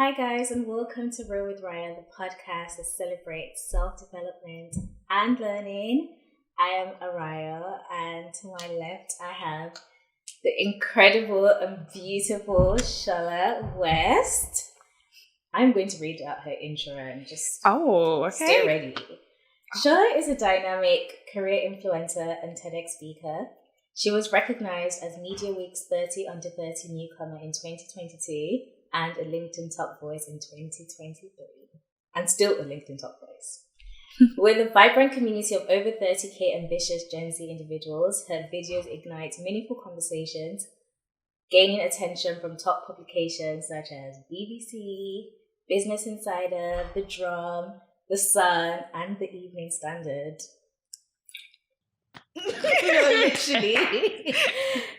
Hi, guys, and welcome to Rayo with Rayo, the podcast that celebrates self-development and learning. I am Araya, and to my left, I have the incredible and beautiful Shola West. I'm going to read out her intro and just stay ready. Shola is a dynamic career influencer and TEDx speaker. She was recognized as Media Week's 30 Under 30 newcomer in 2022 and a LinkedIn top voice in 2023, and still a LinkedIn top voice. With a vibrant community of over 30k ambitious Gen Z individuals, her videos ignite meaningful conversations, gaining attention from top publications such as BBC, Business Insider, The Drum, The Sun, and The Evening Standard. Literally.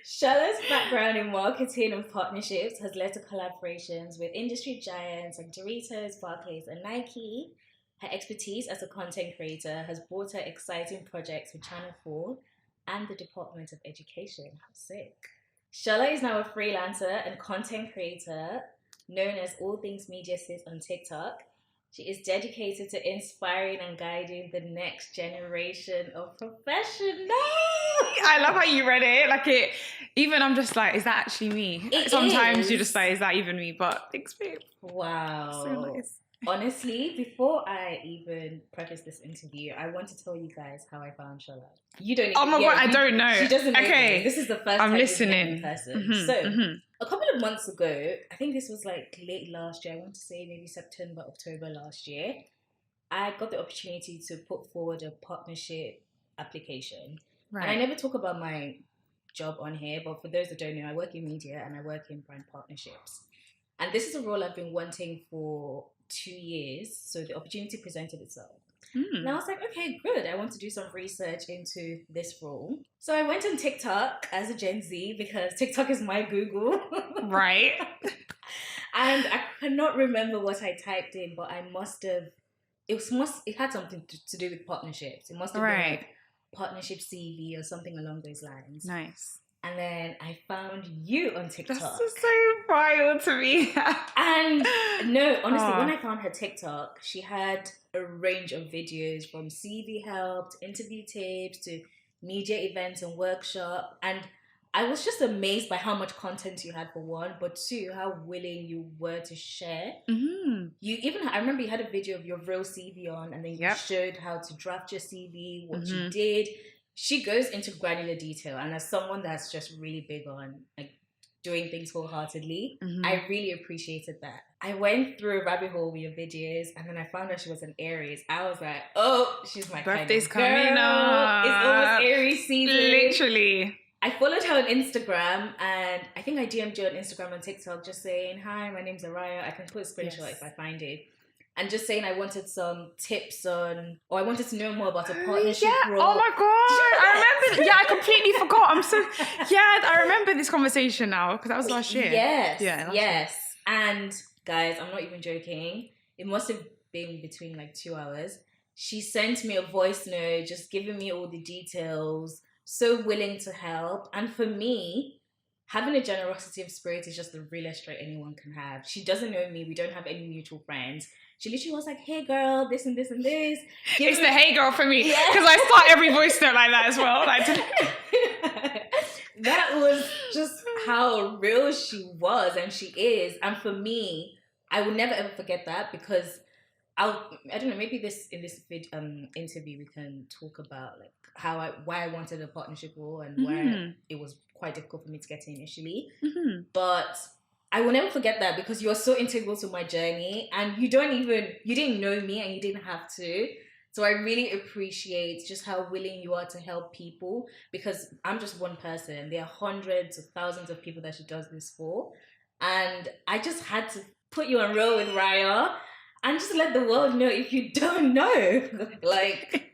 Shola's background in marketing and partnerships has led to collaborations with industry giants like Doritos, Barclays, and Nike. Her expertise as a content creator has brought her exciting projects with Channel 4 and the Department of Education. How sick. Shola is now a freelancer and content creator known as All Things Media Sis on TikTok. She is dedicated to inspiring and guiding the next generation of professionals. I love how you read it. Even I'm just like, is that actually me? Sometimes you're just like, is that even me? But thanks, babe. Wow. So nice. Honestly, before I even preface this interview, I want to tell you guys how I found Shola. You don't. Oh my god, I don't know. She doesn't know. Okay, me. This is the first I'm time listening. in person. A couple of months ago, I think this was like late last year. I want to say maybe September, October last year. I got the opportunity to put forward a partnership application. Right. And I never talk about my job on here, but for those that don't know, I work in media and I work in brand partnerships. And this is a role I've been wanting for 2 years. So the opportunity presented itself. And I was like, okay, good. I want to do some research into this role. So I went on TikTok as a Gen Z because TikTok is my Google. Right. And I cannot remember what I typed in, but I must have, it had something to do with partnerships. It must have been like partnership CV or something along those lines. Nice. And then I found you on TikTok. That's so wild to me. And no, honestly, when I found her TikTok, she had a range of videos from CV help to interview tips to media events and workshop. And I was just amazed by how much content you had for one, but two, how willing you were to share. I remember you had a video of your real CV on, and then you showed how to draft your CV, what you did. She goes into granular detail, and as someone that's just really big on like doing things wholeheartedly, I really appreciated that. I went through a rabbit hole with your videos, and then I found out she was an Aries. I was like, oh, she's my birthday's kind of girl. Coming up. It's almost Aries season. Literally. I followed her on Instagram, and I think I DM'd you on Instagram and TikTok just saying, hi, my name's Araya. I can put a screenshot if I find it. And just saying I wanted some tips or I wanted to know more about a partnership role. Oh my god, I remember. I completely forgot. I remember this conversation now because that was last year. Yes. And guys, I'm not even joking. It must have been between like 2 hours. She sent me a voice note, just giving me all the details, so willing to help. And for me, having a generosity of spirit is just the realest trait anyone can have. She doesn't know me. We don't have any mutual friends. She literally was like, hey girl, this and this and this. It's the hey girl for me. Because I start every voice note like that as well. That was just how real she was and she is. And for me, I will never ever forget that because I don't know, maybe in this interview we can talk about like why I wanted a partnership role and why it was quite difficult for me to get in initially. But I will never forget that because you're so integral to my journey and you didn't know me and you didn't have to. So I really appreciate just how willing you are to help people because I'm just one person. There are hundreds of thousands of people that she does this for. And I just had to put you on Rayo with Rayo and just let the world know if you don't know. Like,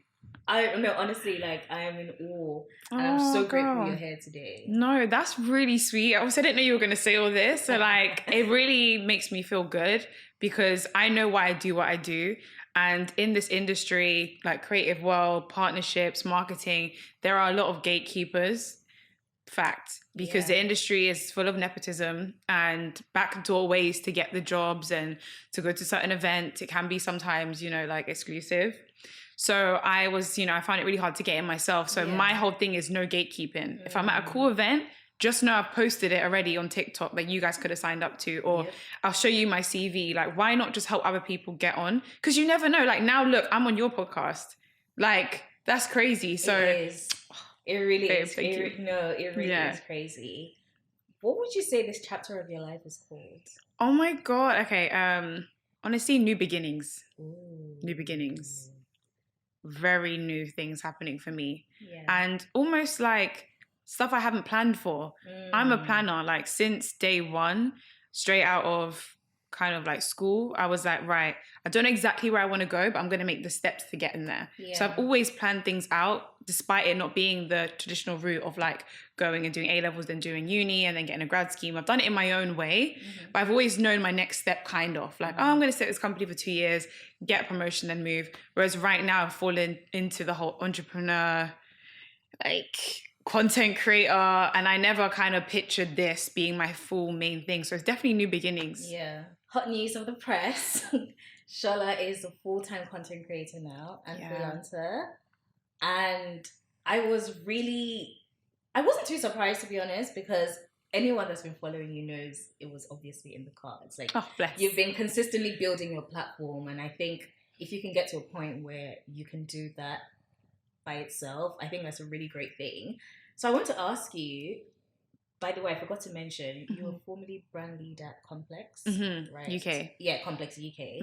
I don't know, honestly, like, I am in awe. And I'm so grateful you're here today. No, that's really sweet. I didn't know you were going to say all this. So, like, it really makes me feel good because I know why I do what I do. And in this industry, like creative world, partnerships, marketing, there are a lot of gatekeepers. Fact, because the industry is full of nepotism and backdoor ways to get the jobs and to go to certain events. It can be sometimes, like exclusive. So I was, I found it really hard to get in myself. So my whole thing is no gatekeeping. If I'm at a cool event, just know I've posted it already on TikTok that you guys could have signed up to, or I'll show you my CV. Like, why not just help other people get on? Because you never know. Like, now look, I'm on your podcast. Like, that's crazy. So it is. It really is. It really Yeah. is crazy. What would you say this chapter of your life is called? Oh my God. Okay. Honestly, new beginnings. Ooh. New beginnings. Very new things happening for me. Yeah. And almost like stuff I haven't planned for. I'm a planner. Like, since day one, straight out of kind of like school, I was like, right, I don't know exactly where I want to go, but I'm going to make the steps to get in there. Yeah. So I've always planned things out, despite it not being the traditional route of like going and doing A-levels, then doing uni and then getting a grad scheme. I've done it in my own way, but I've always known my next step kind of like, I'm going to stay at this company for 2 years, get a promotion, then move. Whereas right now I've fallen into the whole entrepreneur, like content creator, and I never kind of pictured this being my full main thing. So it's definitely new beginnings. Yeah. Hot news of the press. Shola is a full-time content creator now and freelancer. And I wasn't too surprised, to be honest, because anyone that's been following you knows it was obviously in the cards. Like, you've been consistently building your platform, and I think if you can get to a point where you can do that by itself, I think that's a really great thing. So I want to ask you, by the way, I forgot to mention, you were formerly brand lead at Complex, right? UK. Yeah, Complex UK.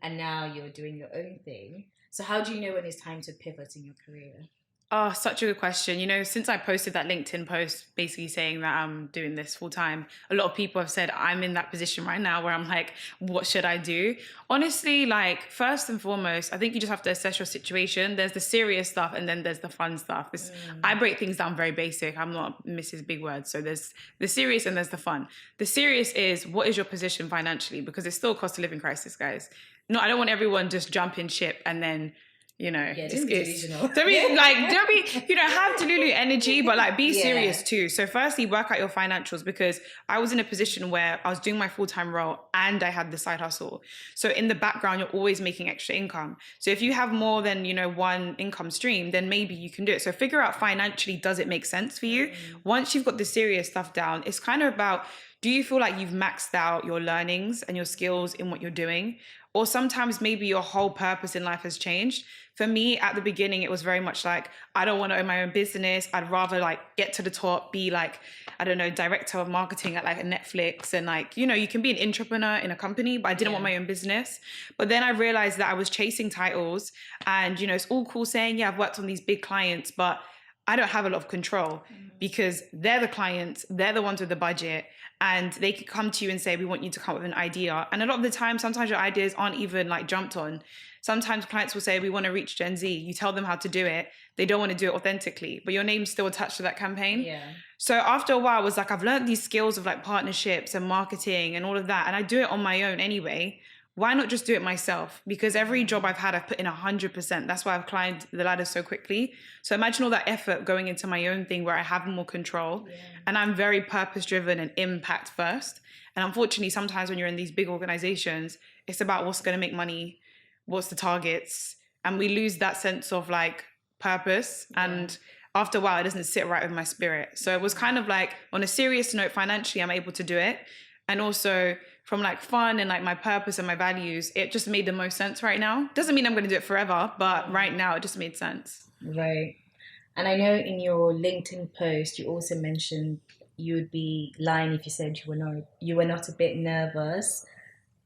And now you're doing your own thing. So how do you know when it's time to pivot in your career? Oh, such a good question. Since I posted that LinkedIn post basically saying that I'm doing this full time, a lot of people have said I'm in that position right now where I'm like, what should I do? Honestly, like, first and foremost, I think you just have to assess your situation. There's the serious stuff and then there's the fun stuff. I break things down very basic. I'm not Mrs. Big Words. So there's the serious and there's the fun. The serious is, what is your position financially? Because it's still a cost of living crisis, guys. No, I don't want everyone just jumping ship and then don't be delusional. Have Delulu energy, but like be serious too. So firstly, work out your financials, because I was in a position where I was doing my full-time role and I had the side hustle. So in the background, you're always making extra income. So if you have more than, one income stream, then maybe you can do it. So figure out financially, does it make sense for you? Once you've got the serious stuff down, it's kind of about, do you feel like you've maxed out your learnings and your skills in what you're doing? Or sometimes maybe your whole purpose in life has changed. For me, at the beginning, it was very much like, I don't want to own my own business. I'd rather like get to the top, be like, I don't know, director of marketing at like a Netflix. And like, you can be an entrepreneur in a company, but I didn't want my own business. But then I realized that I was chasing titles and, it's all cool saying, I've worked on these big clients, but I don't have a lot of control because they're the clients, they're the ones with the budget. And they could come to you and say, we want you to come up with an idea. And a lot of the time, sometimes your ideas aren't even like jumped on. Sometimes clients will say, we want to reach Gen Z. You tell them how to do it. They don't want to do it authentically, but your name's still attached to that campaign. Yeah. So after a while, I was like, I've learned these skills of like partnerships and marketing and all of that. And I do it on my own anyway. Why not just do it myself? Because every job I've had, I've put in 100%. That's why I've climbed the ladder so quickly. So imagine all that effort going into my own thing where I have more control. Yeah. And I'm very purpose-driven and impact first. And unfortunately, sometimes when you're in these big organizations, it's about what's going to make money, what's the targets. And we lose that sense of like purpose. Yeah. And after a while, it doesn't sit right with my spirit. So it was kind of like, on a serious note, financially, I'm able to do it. And also from like fun and like my purpose and my values, it just made the most sense right now. Doesn't mean I'm going to do it forever, but right now it just made sense. Right. And I know in your LinkedIn post, you also mentioned you would be lying if you said you were not a bit nervous.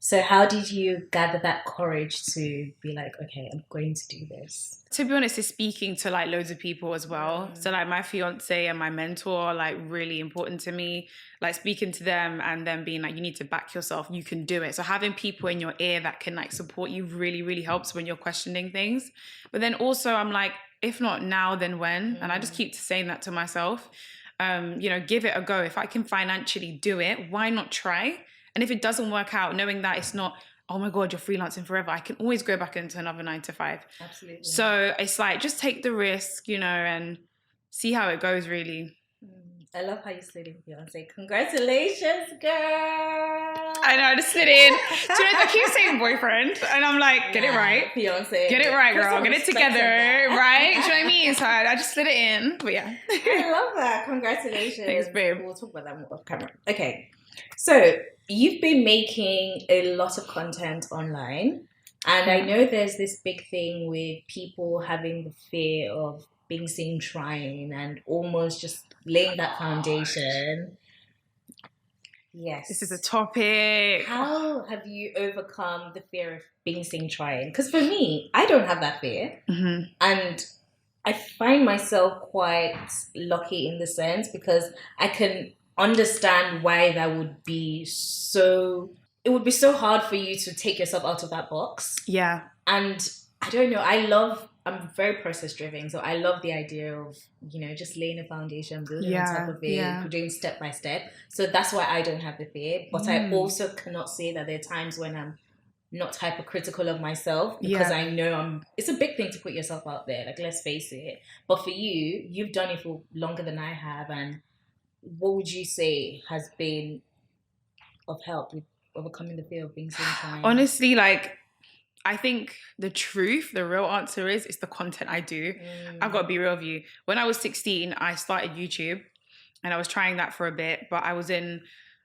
So how did you gather that courage to be like, okay, I'm going to do this? To be honest, it's speaking to like loads of people as well. So like my fiance and my mentor are like really important to me. Like speaking to them and then being like, you need to back yourself. You can do it. So having people in your ear that can like support you really, really helps when you're questioning things. But then also I'm like, if not now, then when? And I just keep saying that to myself. Give it a go. If I can financially do it, why not try? And if it doesn't work out, knowing that it's not, oh my God, you're freelancing forever, I can always go back into another 9 to 5. Absolutely. So it's like, just take the risk, and see how it goes, really. I love how you slid in Beyonce. Congratulations, girl. I know, I just slid in. Do you know, I keep saying boyfriend, and I'm like, get it right. Beyonce. Get it right, girl. Get it together, right? Do you know what I mean? So I just slid it in, but yeah. I love that. Congratulations. Thanks, babe. We'll talk about that more off camera. Okay. So you've been making a lot of content online, and I know there's this big thing with people having the fear of being seen trying and almost just laying that foundation. Yes. This is a topic. How have you overcome the fear of being seen trying? Because for me, I don't have that fear. Mm-hmm. And I find myself quite lucky in the sense because I can understand why that would be so... It would be so hard for you to take yourself out of that box. Yeah. And I don't know, I'm very process driven. So I love the idea of, just laying a foundation, building on top of it, doing step by step. So that's why I don't have the fear. But I also cannot say that there are times when I'm not hypercritical of myself because I know it's a big thing to put yourself out there. Like, let's face it. But for you, you've done it for longer than I have. And what would you say has been of help with overcoming the fear of being seen trying? Honestly, I think the real answer is it's the content I do. I've got to be real with you. When I was 16, I started YouTube and I was trying that for a bit, but I was in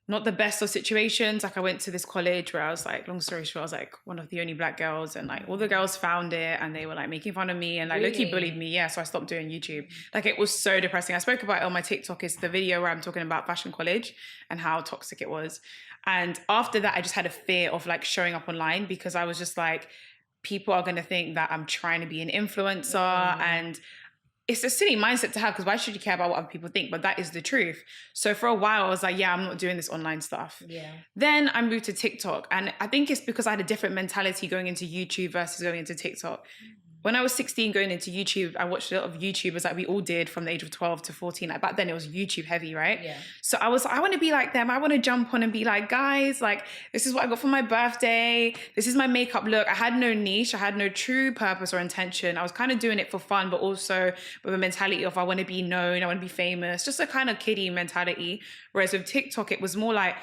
not the best of situations. Like, I went to this college where I was like, long story short, I was like one of the only black girls, and like all the girls found it and they were like making fun of me and like low-key bullied me. Yeah, so I stopped doing YouTube. Like, it was so depressing. I spoke about it on my TikTok. It's the video where I'm talking about fashion college and how toxic it was. And after that, I just had a fear of like showing up online because I was just like, people are going to think that I'm trying to be an influencer. And it's a silly mindset to have because why should you care about what other people think? But that is the truth. So for a while, I was like, I'm not doing this online stuff. Yeah. Then I moved to TikTok. And I think it's because I had a different mentality going into YouTube versus going into TikTok. When I was 16 going into YouTube, I watched a lot of YouTubers like we all did from the age of 12 to 14. Like, back then it was YouTube heavy, right? Yeah. So I was like, I want to be like them. I want to jump on and be like, guys, like, this is what I got for my birthday. This is my makeup look. I had no niche. I had no true purpose or intention. I was kind of doing it for fun, but also with a mentality of I want to be known. I want to be famous. Just a kind of kiddie mentality. Whereas with TikTok, it was more like,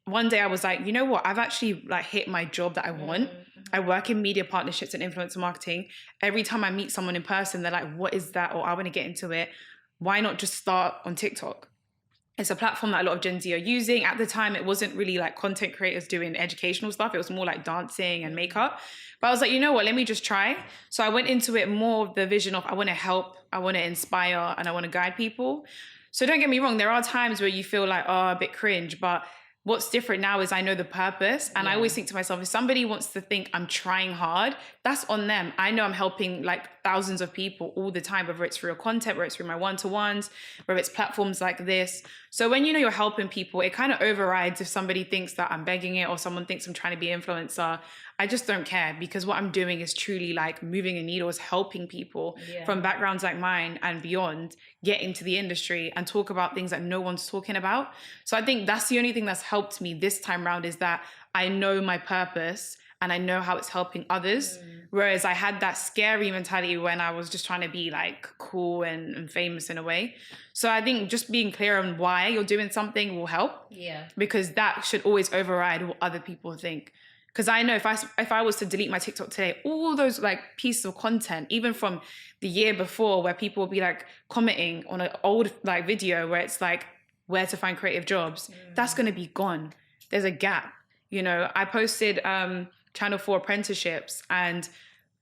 one day I was like, you know what? I've actually like hit my job that I want. I work in media partnerships and influencer marketing. Every time I meet someone in person, they're like, what is that? Or I want to get into it. Why not just start on TikTok? It's a platform that a lot of Gen Z are using. At the time, it wasn't really like content creators doing educational stuff. It was more like dancing and makeup. But I was like, you know what? Let me just try. So I went into it more of the vision of I want to help, I want to inspire, and I want to guide people. So don't get me wrong. There are times where you feel like, a bit cringe, but what's different now is I know the purpose. And I always think to myself, if somebody wants to think I'm trying hard, that's on them. I know I'm helping like thousands of people all the time, whether it's through your content, whether it's through my one-to-ones, whether it's platforms like this. So when you know you're helping people, it kind of overrides if somebody thinks that I'm begging it or someone thinks I'm trying to be an influencer. I just don't care because what I'm doing is truly like moving a needle, is helping people from backgrounds like mine and beyond get into the industry and talk about things that no one's talking about. So I think that's the only thing that's helped me this time around is that I know my purpose and I know how it's helping others. Whereas I had that scary mentality when I was just trying to be like cool and famous in a way. So I think just being clear on why you're doing something will help. Yeah. Because that should always override what other people think. Because I know if I was to delete my TikTok today, all those like pieces of content, even from the year before, where people will be like commenting on an old like video where it's like where to find creative jobs, that's going to be gone. There's a gap. I posted Channel 4 apprenticeships, and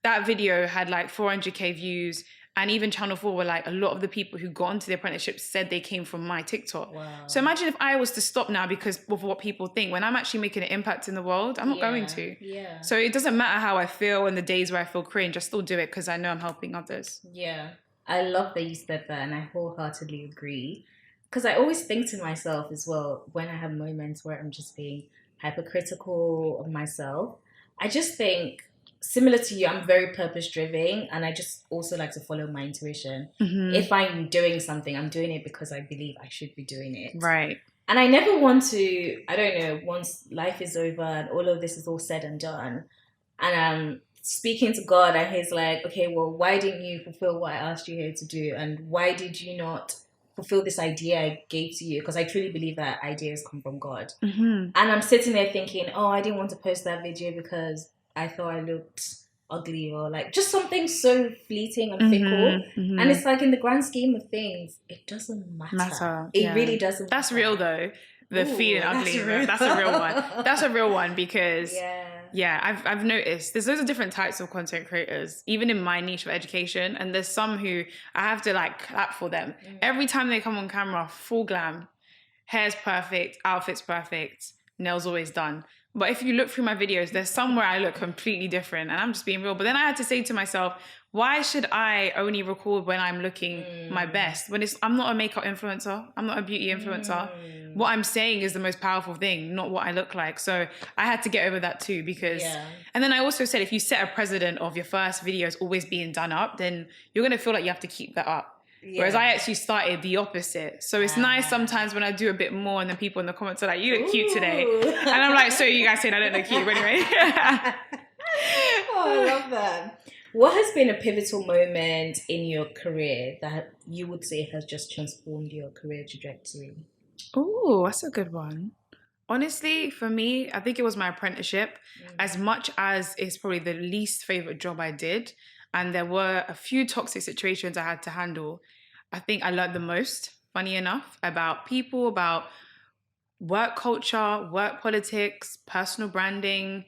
that video had like 400k views. And even Channel 4 were like, a lot of the people who got into the apprenticeship said they came from my TikTok. Wow. So imagine if I was to stop now because of what people think. When I'm actually making an impact in the world, I'm not going to. Yeah. So it doesn't matter how I feel in the days where I feel cringe. I still do it because I know I'm helping others. Yeah. I love that you said that, and I wholeheartedly agree. Because I always think to myself as well, when I have moments where I'm just being hypercritical of myself, I just think, similar to you, I'm very purpose driven, and I just also like to follow my intuition. If I'm doing something, I'm doing it because I believe I should be doing it. Right. And I never want to, I don't know, once life is over and all of this is all said and done, and I'm speaking to God and he's like, okay, well, why didn't you fulfill what I asked you here to do? And why did you not fulfill this idea I gave to you, because I truly believe that ideas come from God. Mm-hmm. And I'm sitting there thinking, oh, I didn't want to post that video because I thought I looked ugly, or like just something so fleeting and fickle. Mm-hmm. And it's like, in the grand scheme of things, it doesn't matter. It really doesn't That's matter. real though. The feeling ugly. That's a real one. That's a real one, because I've noticed there's loads of different types of content creators, even in my niche of education. And there's some who I have to like clap for them. Every time they come on camera, full glam, hair's perfect, outfit's perfect, nails always done. But if you look through my videos, there's somewhere I look completely different, and I'm just being real. But then I had to say to myself, why should I only record when I'm looking my best? I'm not a makeup influencer. I'm not a beauty influencer. What I'm saying is the most powerful thing, not what I look like. So I had to get over that too, because, and then I also said, if you set a precedent of your first videos always being done up, then you're going to feel like you have to keep that up. Whereas I actually started the opposite. So it's nice sometimes when I do a bit more and then people in the comments are like, you look cute today. And I'm like, so you guys saying I don't look cute, but anyway. Oh, I love that. What has been a pivotal moment in your career that you would say has just transformed your career trajectory? Oh, that's a good one. Honestly, for me, I think it was my apprenticeship. As much as it's probably the least favorite job I did, and there were a few toxic situations I had to handle, I think I learned the most, funny enough, about people, about work culture, work politics, personal branding.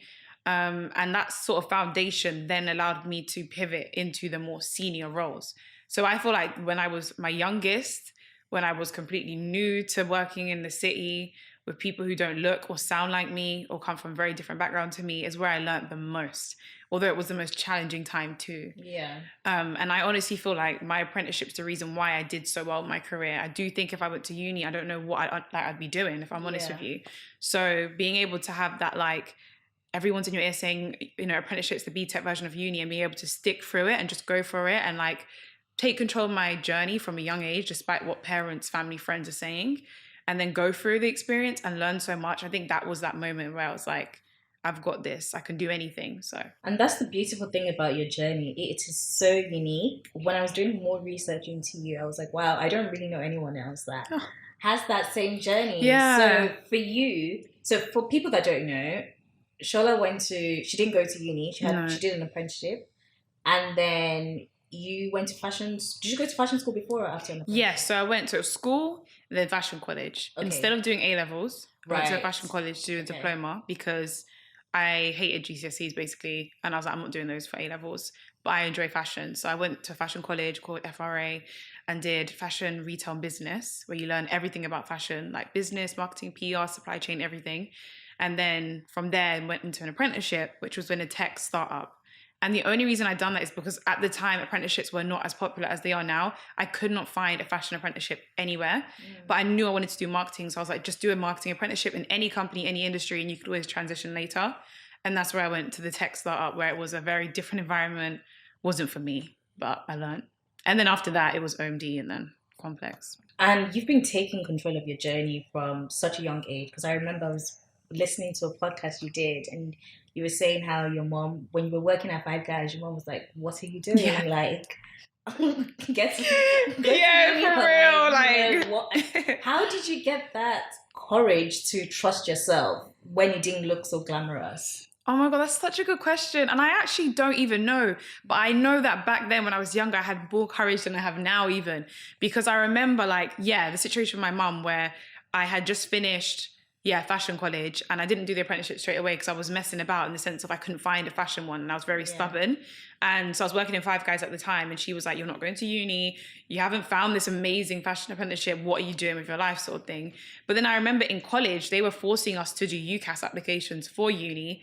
And that sort of foundation then allowed me to pivot into the more senior roles. So I feel like when I was my youngest, when I was completely new to working in the city with people who don't look or sound like me or come from very different background to me, is where I learned the most. Although it was the most challenging time too. And I honestly feel like my apprenticeship's the reason why I did so well in my career. I do think if I went to uni, I don't know what I'd be doing, if I'm honest with you. So being able to have that, like, everyone's in your ear saying, you know, apprenticeship's the BTEC version of uni, and being able to stick through it and just go for it and like take control of my journey from a young age, despite what parents, family, friends are saying, and then go through the experience and learn so much. I think that was that moment where I was like, I've got this, I can do anything. So, and that's the beautiful thing about your journey. It is so unique. When I was doing more research into you, I was like, wow, I don't really know anyone else that has that same journey. So for you, so for people that don't know, Shola she didn't go to uni, she did an apprenticeship, and then you went to fashion. Did you go to fashion school before or after an apprenticeship? Yes, so I went to school, then fashion college. Instead of doing A-levels, I went to fashion college to do a diploma, because I hated GCSEs basically, and I was like, I'm not doing those for A-levels, but I enjoy fashion. So I went to fashion college called FRA and did fashion retail business, where you learn everything about fashion, like business, marketing, PR, supply chain, everything. And then from there, I went into an apprenticeship, which was in a tech startup. And the only reason I'd done that is because at the time, apprenticeships were not as popular as they are now. I could not find a fashion apprenticeship anywhere, but I knew I wanted to do marketing. So I was like, just do a marketing apprenticeship in any company, any industry, and you could always transition later. And that's where I went to the tech startup, where it was a very different environment. Wasn't for me, but I learned. And then after that, it was OMD and then Complex. And you've been taking control of your journey from such a young age, because I remember I was listening to a podcast you did, and you were saying how your mom, when you were working at Five Guys, your mom was like, what are you doing? Like, get for real. Like, how did you get that courage to trust yourself when you didn't look so glamorous? Oh my God, that's such a good question. And I actually don't even know. But I know that back then when I was younger, I had more courage than I have now even. Because I remember the situation with my mum where I had just finished fashion college, and I didn't do the apprenticeship straight away because I was messing about in the sense of I couldn't find a fashion one, and I was very stubborn. And so I was working in Five Guys at the time, and she was like, you're not going to uni, you haven't found this amazing fashion apprenticeship, what are you doing with your life, sort of thing. But then I remember in college, they were forcing us to do UCAS applications for uni,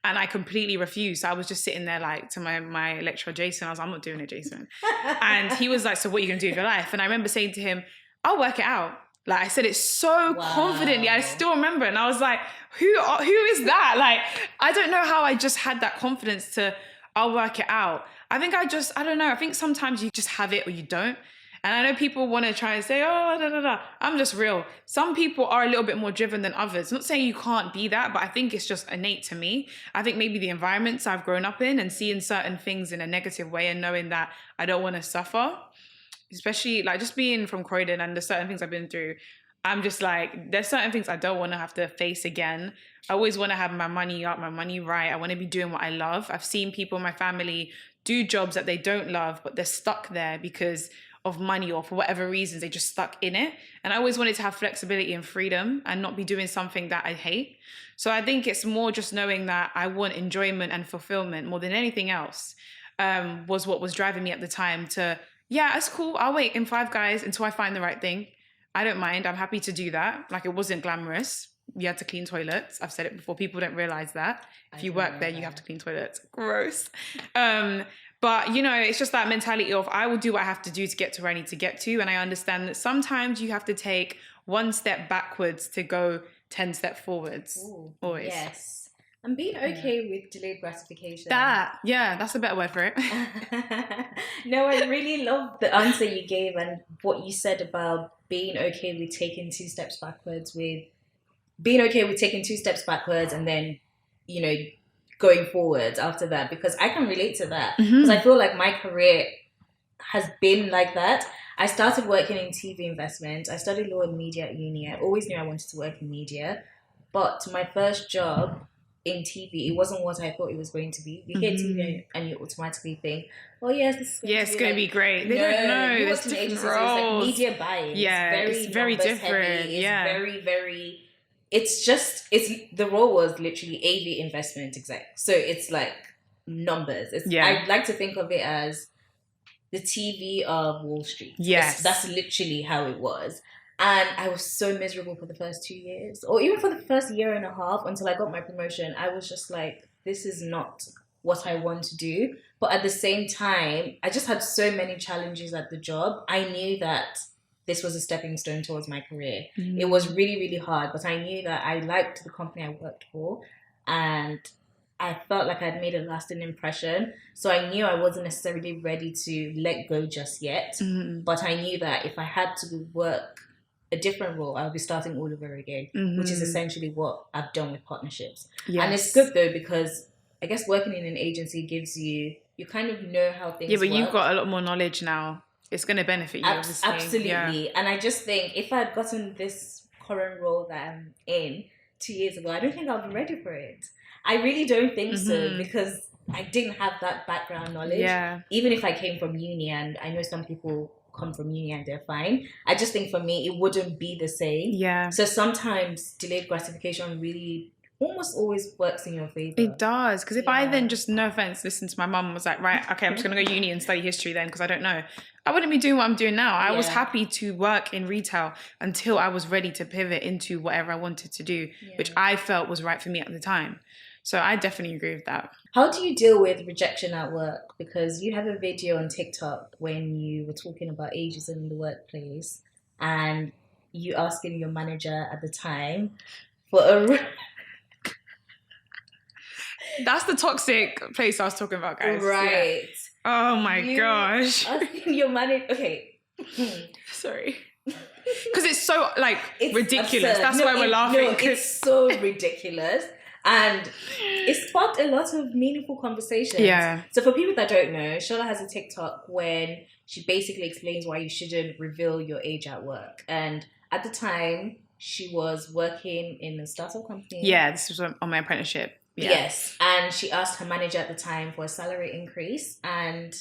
and I completely refused. So I was just sitting there like to my lecturer, Jason, I was like, I'm not doing it, Jason. And he was like, so what are you going to do with your life? And I remember saying to him, I'll work it out. Like, I said it so confidently. I still remember it. And I was like, who is that? Like, I don't know how I just had that confidence to, I'll work it out. I think I don't know. I think sometimes you just have it or you don't. And I know people want to try and say, I'm just real. Some people are a little bit more driven than others. Not saying you can't be that, but I think it's just innate to me. I think maybe the environments I've grown up in and seeing certain things in a negative way and knowing that I don't want to suffer. especially like just being from Croydon and the certain things I've been through, I'm just like, there's certain things I don't want to have to face again. I always want to have my money up, my money right. I want to be doing what I love. I've seen people in my family do jobs that they don't love, but they're stuck there because of money or for whatever reasons, they just stuck in it. And I always wanted to have flexibility and freedom and not be doing something that I hate. So I think it's more just knowing that I want enjoyment and fulfillment more than anything else, was what was driving me at the time to, yeah, it's cool. I'll wait in Five Guys until I find the right thing. I don't mind. I'm happy to do that. Like, it wasn't glamorous. You had to clean toilets. I've said it before. People don't realize that. If you work there, you have to clean toilets. Gross. But, you know, it's just that mentality of I will do what I have to do to get to where I need to get to. And I understand that sometimes you have to take one step backwards to go 10 steps forwards. Ooh, always. Yes. And being okay with delayed gratification. That's a better word for it. No, I really love the answer you gave and what you said about being okay with taking 2 steps backwards, and then, you know, going forward after that, because I can relate to that. Because I feel like my career has been like that. I started working in TV investment. I studied law and media at uni. I always knew I wanted to work in media, but my first job in TV, it wasn't what I thought it was going to be. You hear TV and you automatically think, oh yes, this is going to be great. They don't know. There's different roles. It's like media buying. Yeah, it's very different. Heavy. It's very. It's the role was literally AV investment exec. So it's like numbers. I like to think of it as the TV of Wall Street. Yes. That's literally how it was. And I was so miserable for the first 2 years, or even for the first year and a half until I got my promotion. I was just like, this is not what I want to do. But at the same time, I just had so many challenges at the job. I knew that this was a stepping stone towards my career. It was really, really hard, but I knew that I liked the company I worked for and I felt like I'd made a lasting impression. So I knew I wasn't necessarily ready to let go just yet. But I knew that if I had to work a different role, I would be starting all over again, which is essentially what I've done with partnerships. Yes. And it's good though, because I guess working in an agency gives you kind of know how things work. Yeah, but you've got a lot more knowledge now. It's going to benefit you, obviously. Absolutely. Yeah. And I just think if I had gotten this current role that I'm in 2 years ago, I don't think I'll be ready for it. I really don't think so, because I didn't have that background knowledge. Yeah. Even if I came from uni, and I know some people come from uni and they're fine. I just think for me, it wouldn't be the same. Yeah. So sometimes delayed gratification really almost always works in your favor. It does. Because if I then just, no offense, listen to my mum was like, right, okay, I'm just going to go uni and study history then because I don't know. I wouldn't be doing what I'm doing now. I was happy to work in retail until I was ready to pivot into whatever I wanted to do, which I felt was right for me at the time. So I definitely agree with that. How do you deal with rejection at work? Because you have a video on TikTok when you were talking about ageism in the workplace and you asking your manager at the time for a... That's the toxic place I was talking about, guys. Right. Yeah. Oh my gosh. Asking your manager... Okay. Sorry. Because it's so, it's ridiculous. Absurd. That's why we're laughing. No, it's so ridiculous. And it sparked a lot of meaningful conversations. Yeah. So for people that don't know, Shola has a TikTok when she basically explains why you shouldn't reveal your age at work. And at the time, she was working in a startup company. Yeah, this was on my apprenticeship. Yeah. Yes. And she asked her manager at the time for a salary increase. And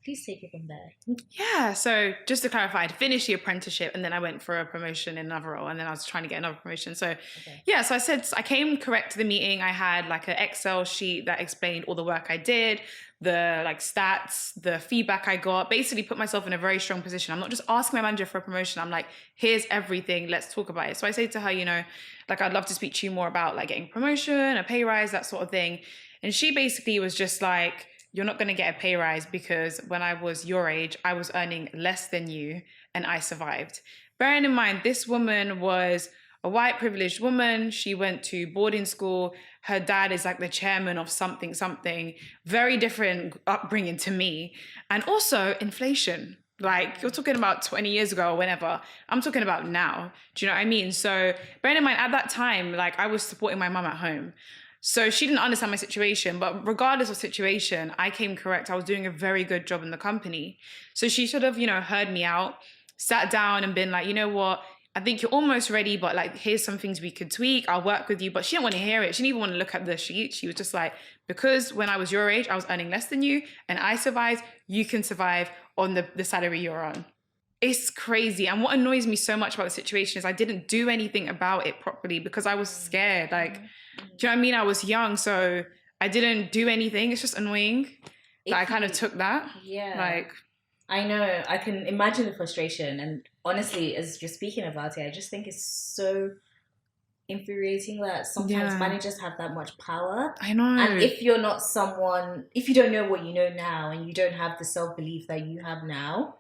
please take it from there. Yeah. So just to clarify, I'd finished the apprenticeship and then I went for a promotion in another role and then I was trying to get another promotion. So yeah, so I came correct to the meeting. I had like an Excel sheet that explained all the work I did, the stats, the feedback I got, basically put myself in a very strong position. I'm not just asking my manager for a promotion. I'm like, here's everything. Let's talk about it. So I say to her, I'd love to speak to you more about getting a promotion, a pay rise, that sort of thing. And she basically was just like, you're not going to get a pay rise because when I was your age, I was earning less than you and I survived. Bearing in mind, this woman was a white privileged woman. She went to boarding school. Her dad is the chairman of something, very different upbringing to me. And also inflation. You're talking about 20 years ago or whenever. I'm talking about now. Do you know what I mean? So bearing in mind, at that time, I was supporting my mum at home. So she didn't understand my situation, but regardless of situation, I came correct. I was doing a very good job in the company. So she should have, heard me out, sat down and been like, you know what? I think you're almost ready, but like, here's some things we could tweak. I'll work with you. But she didn't want to hear it. She didn't even want to look at the sheet. She was just like, because when I was your age, I was earning less than you and I survived, you can survive on the salary you're on. It's crazy. And what annoys me so much about the situation is I didn't do anything about it properly because I was scared. Like, do you know what I mean? I was young, so I didn't do anything. It's just annoying that I kind of took that. Yeah. Like, I know. I can imagine the frustration. And honestly, as you're speaking about it, I just think it's so infuriating that sometimes managers have that much power. I know. And if you're not someone, if you don't know what you know now and you don't have the self-belief that you have now,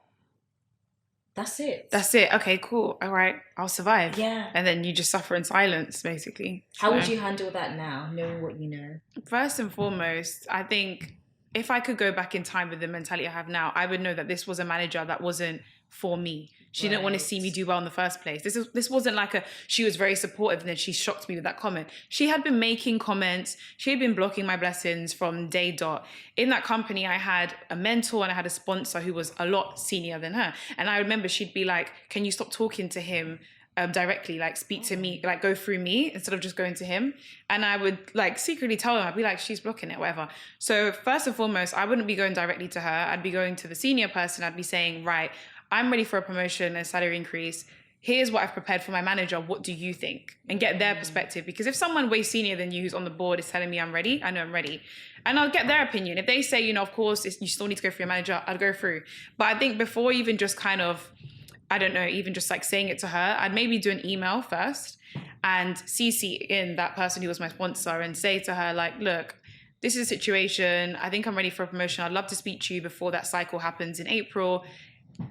that's it. That's it. Okay, cool. All right. I'll survive. Yeah. And then you just suffer in silence, basically. How would you handle that now, knowing what you know? First and foremost, I think if I could go back in time with the mentality I have now, I would know that this was a manager that wasn't for me. She didn't want to see me do well in the first place. This wasn't like she was very supportive and then she shocked me with that comment. She had been making comments. She had been blocking my blessings from day dot. In that company, I had a mentor and I had a sponsor who was a lot senior than her. And I remember she'd be like, can you stop talking to him directly, like speak to me, like go through me instead of just going to him. And I would like secretly tell him, I'd be like, she's blocking it, whatever. So first and foremost, I wouldn't be going directly to her. I'd be going to the senior person. I'd be saying, right, I'm ready for a promotion and a salary increase. Here's what I've prepared for my manager. What do you think? And get their perspective. Because if someone way senior than you who's on the board is telling me I'm ready, I know I'm ready. And I'll get their opinion. If they say, of course, you still need to go through your manager, I'd go through. But I think before even just kind of, I don't know, even just like saying it to her, I'd maybe do an email first and CC in that person who was my sponsor and say to her, like, look, this is a situation. I think I'm ready for a promotion. I'd love to speak to you before that cycle happens in April.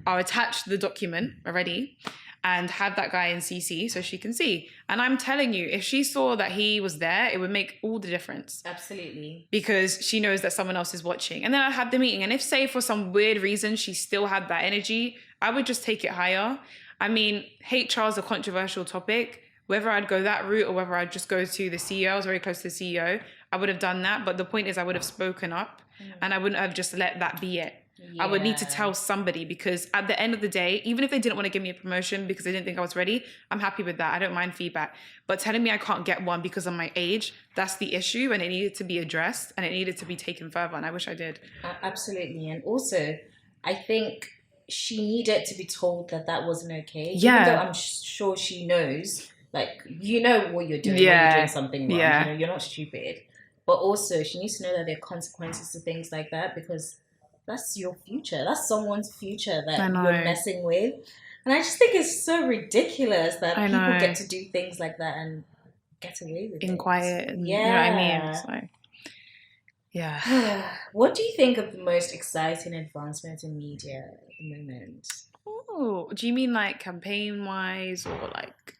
I'll attach the document already and have that guy in CC so she can see. And I'm telling you, if she saw that he was there, it would make all the difference. Absolutely. Because she knows that someone else is watching. And then I had the meeting. And if, say, for some weird reason, she still had that energy, I would just take it higher. I mean, HR is a controversial topic. Whether I'd go that route or whether I'd just go to the CEO, I was very close to the CEO, I would have done that. But the point is I would have spoken up and I wouldn't have just let that be it. Yeah. I would need to tell somebody because at the end of the day, even if they didn't want to give me a promotion because they didn't think I was ready, I'm happy with that. I don't mind feedback. But telling me I can't get one because of my age, that's the issue and it needed to be addressed and it needed to be taken further. And I wish I did. Absolutely. And also, I think she needed to be told that that wasn't okay. Yeah. Even though I'm sure she knows, like, you know what you're doing when you're doing something wrong. Yeah. You're not stupid. But also, she needs to know that there are consequences to things like that because that's your future. That's someone's future that you're messing with. And I just think it's so ridiculous that people get to do things like that and get away with it. In quiet. And, you know what I mean? So, yeah. What do you think of the most exciting advancements in media at the moment? Oh, do you mean like campaign-wise or like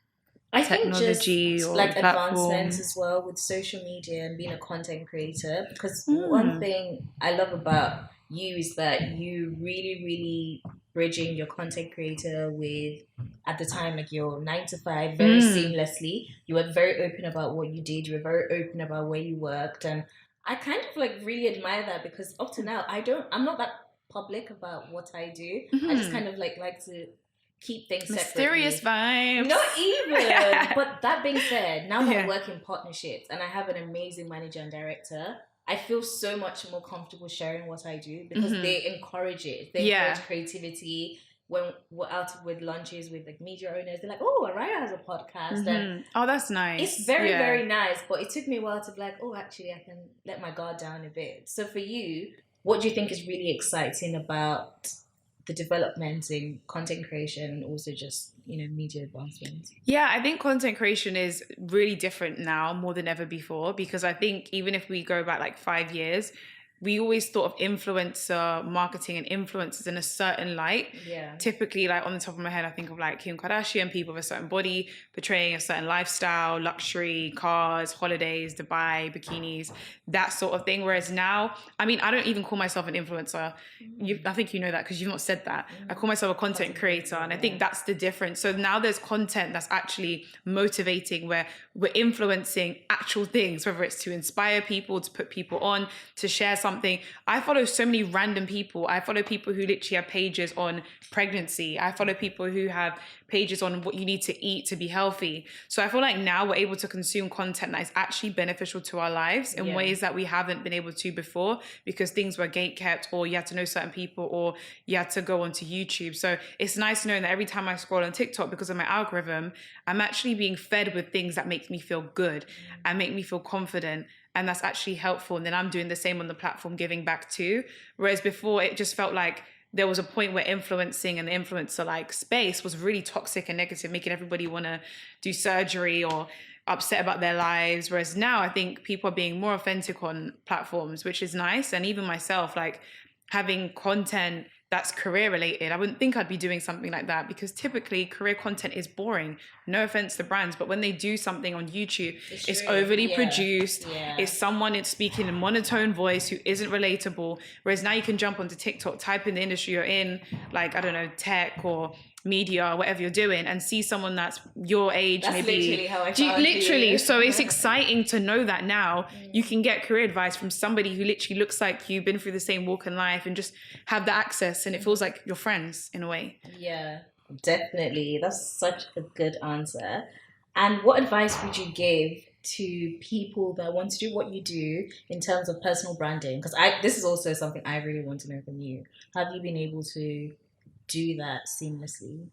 I technology think just or like platform? Advancements as well with social media and being a content creator? Because one thing I love about you is that you really bridging your content creator with at the time like your 9 to 5 very seamlessly. You were very open about what you did. You were very open about where you worked, and I kind of like really admire that because up to now I'm not that public about what I do. I just kind of like to keep things mysterious separately. vibes. Not even. But that being said, now that I work in partnerships and I have an amazing manager and director, I feel so much more comfortable sharing what I do because they encourage it. They encourage creativity. When we're out with lunches with like media owners, they're like, "Oh, Araya has a podcast." And oh, that's nice. It's very, very nice. But it took me a while to be like, "Oh, actually, I can let my guard down a bit." So for you, what do you think is really exciting about the development in content creation and also just, media advancement? Yeah, I think content creation is really different now more than ever before because I think even if we go back like 5 years, we always thought of influencer marketing and influencers in a certain light. Yeah. Typically, like on the top of my head, I think of like Kim Kardashian, people with a certain body, portraying a certain lifestyle, luxury, cars, holidays, Dubai, bikinis, that sort of thing. Whereas now, I mean, I don't even call myself an influencer. I think you know that because you've not said that. I call myself a content creator, and I think that's the difference. So now there's content that's actually motivating, where we're influencing actual things, whether it's to inspire people, to put people on, to share something. I follow so many random people. I follow people who literally have pages on pregnancy. I follow people who have pages on what you need to eat to be healthy. So I feel like now we're able to consume content that is actually beneficial to our lives in ways that we haven't been able to before, because things were gatekept, or you had to know certain people, or you had to go onto YouTube. So it's nice knowing that every time I scroll on TikTok, because of my algorithm, I'm actually being fed with things that make me feel good and make me feel confident. And that's actually helpful. And then I'm doing the same on the platform, giving back too. Whereas before, it just felt like there was a point where influencing and the influencer like space was really toxic and negative, making everybody want to do surgery or upset about their lives. Whereas now I think people are being more authentic on platforms, which is nice. And even myself, like having content that's career related, I wouldn't think I'd be doing something like that, because typically career content is boring. No offense to brands, but when they do something on YouTube, it's overly produced. It's someone speaking in monotone voice who isn't relatable. Whereas now you can jump onto TikTok, type in the industry you're in, like, I don't know, tech or media, whatever you're doing, and see someone that's your age. That's maybe literally how I found you. So it's exciting to know that now you can get career advice from somebody who literally looks like you've been through the same walk in life, and just have the access, and it feels like you're friends in a way. Yeah, definitely. That's such a good answer. And what advice would you give to people that want to do what you do in terms of personal branding? Because this is also something I really want to know from you. Have you been able to do that seamlessly?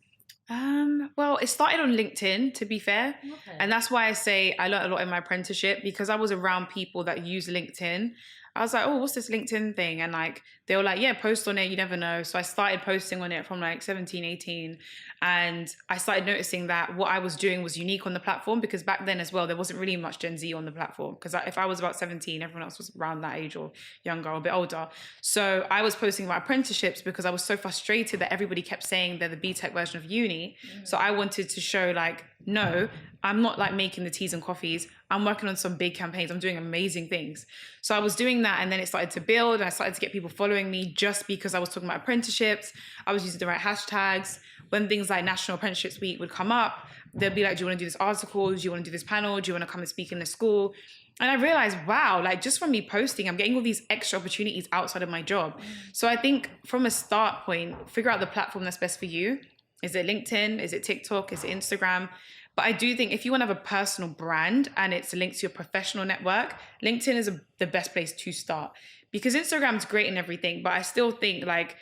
Well, it started on LinkedIn, to be fair. Okay. And that's why I say I learned a lot in my apprenticeship, because I was around people that use LinkedIn. I was like, oh, what's this LinkedIn thing? And like, they were like, yeah, post on it, you never know. So I started posting on it from like 17, 18. And I started noticing that what I was doing was unique on the platform, because back then as well, there wasn't really much Gen Z on the platform. Because if I was about 17, everyone else was around that age or younger or a bit older. So I was posting about apprenticeships because I was so frustrated that everybody kept saying they're the BTEC version of uni. So I wanted to show like, no, I'm not like making the teas and coffees. I'm working on some big campaigns. I'm doing amazing things. So I was doing that, and then it started to build, and I started to get people following me just because I was talking about apprenticeships. I was using the right hashtags. When things like National Apprenticeships Week would come up, they'd be like, do you want to do this article? Do you want to do this panel? Do you want to come and speak in the school? And I realized, wow, like just from me posting, I'm getting all these extra opportunities outside of my job. So I think from a start point, figure out the platform that's best for you. Is it LinkedIn? Is it TikTok? Is it Instagram? But I do think if you want to have a personal brand and it's linked to your professional network, LinkedIn is the best place to start, because Instagram's great and everything. But I still think like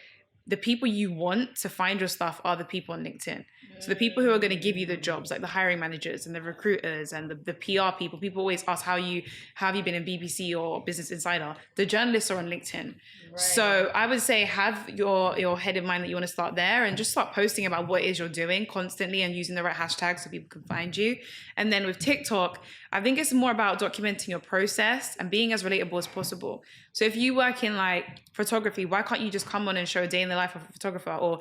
the people you want to find your stuff are the people on LinkedIn. So the people who are going to give you the jobs, like the hiring managers and the recruiters and the PR people. People always ask, how have you been in BBC or Business Insider? The journalists are on LinkedIn. Right. So I would say have your head in mind that you want to start there, and just start posting about what it is you're doing constantly and using the right hashtags so people can find you. And then with TikTok, I think it's more about documenting your process and being as relatable as possible. So if you work in like photography, why can't you just come on and show a day in the life of a photographer, or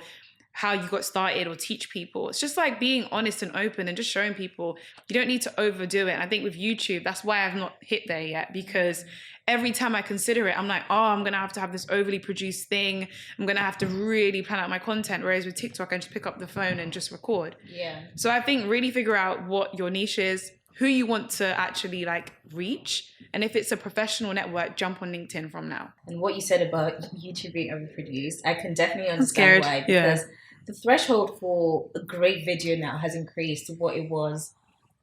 how you got started, or teach people? It's just like being honest and open and just showing people. You don't need to overdo it. And I think with YouTube, that's why I've not hit there yet, because every time I consider it, I'm like, oh, I'm going to have this overly produced thing. I'm going to have to really plan out my content. Whereas with TikTok, I just pick up the phone and just record. Yeah. So I think really figure out what your niche is, who you want to actually like reach. And if it's a professional network, jump on LinkedIn from now. And what you said about YouTube being overproduced, I can definitely understand why. Because the threshold for a great video now has increased to what it was,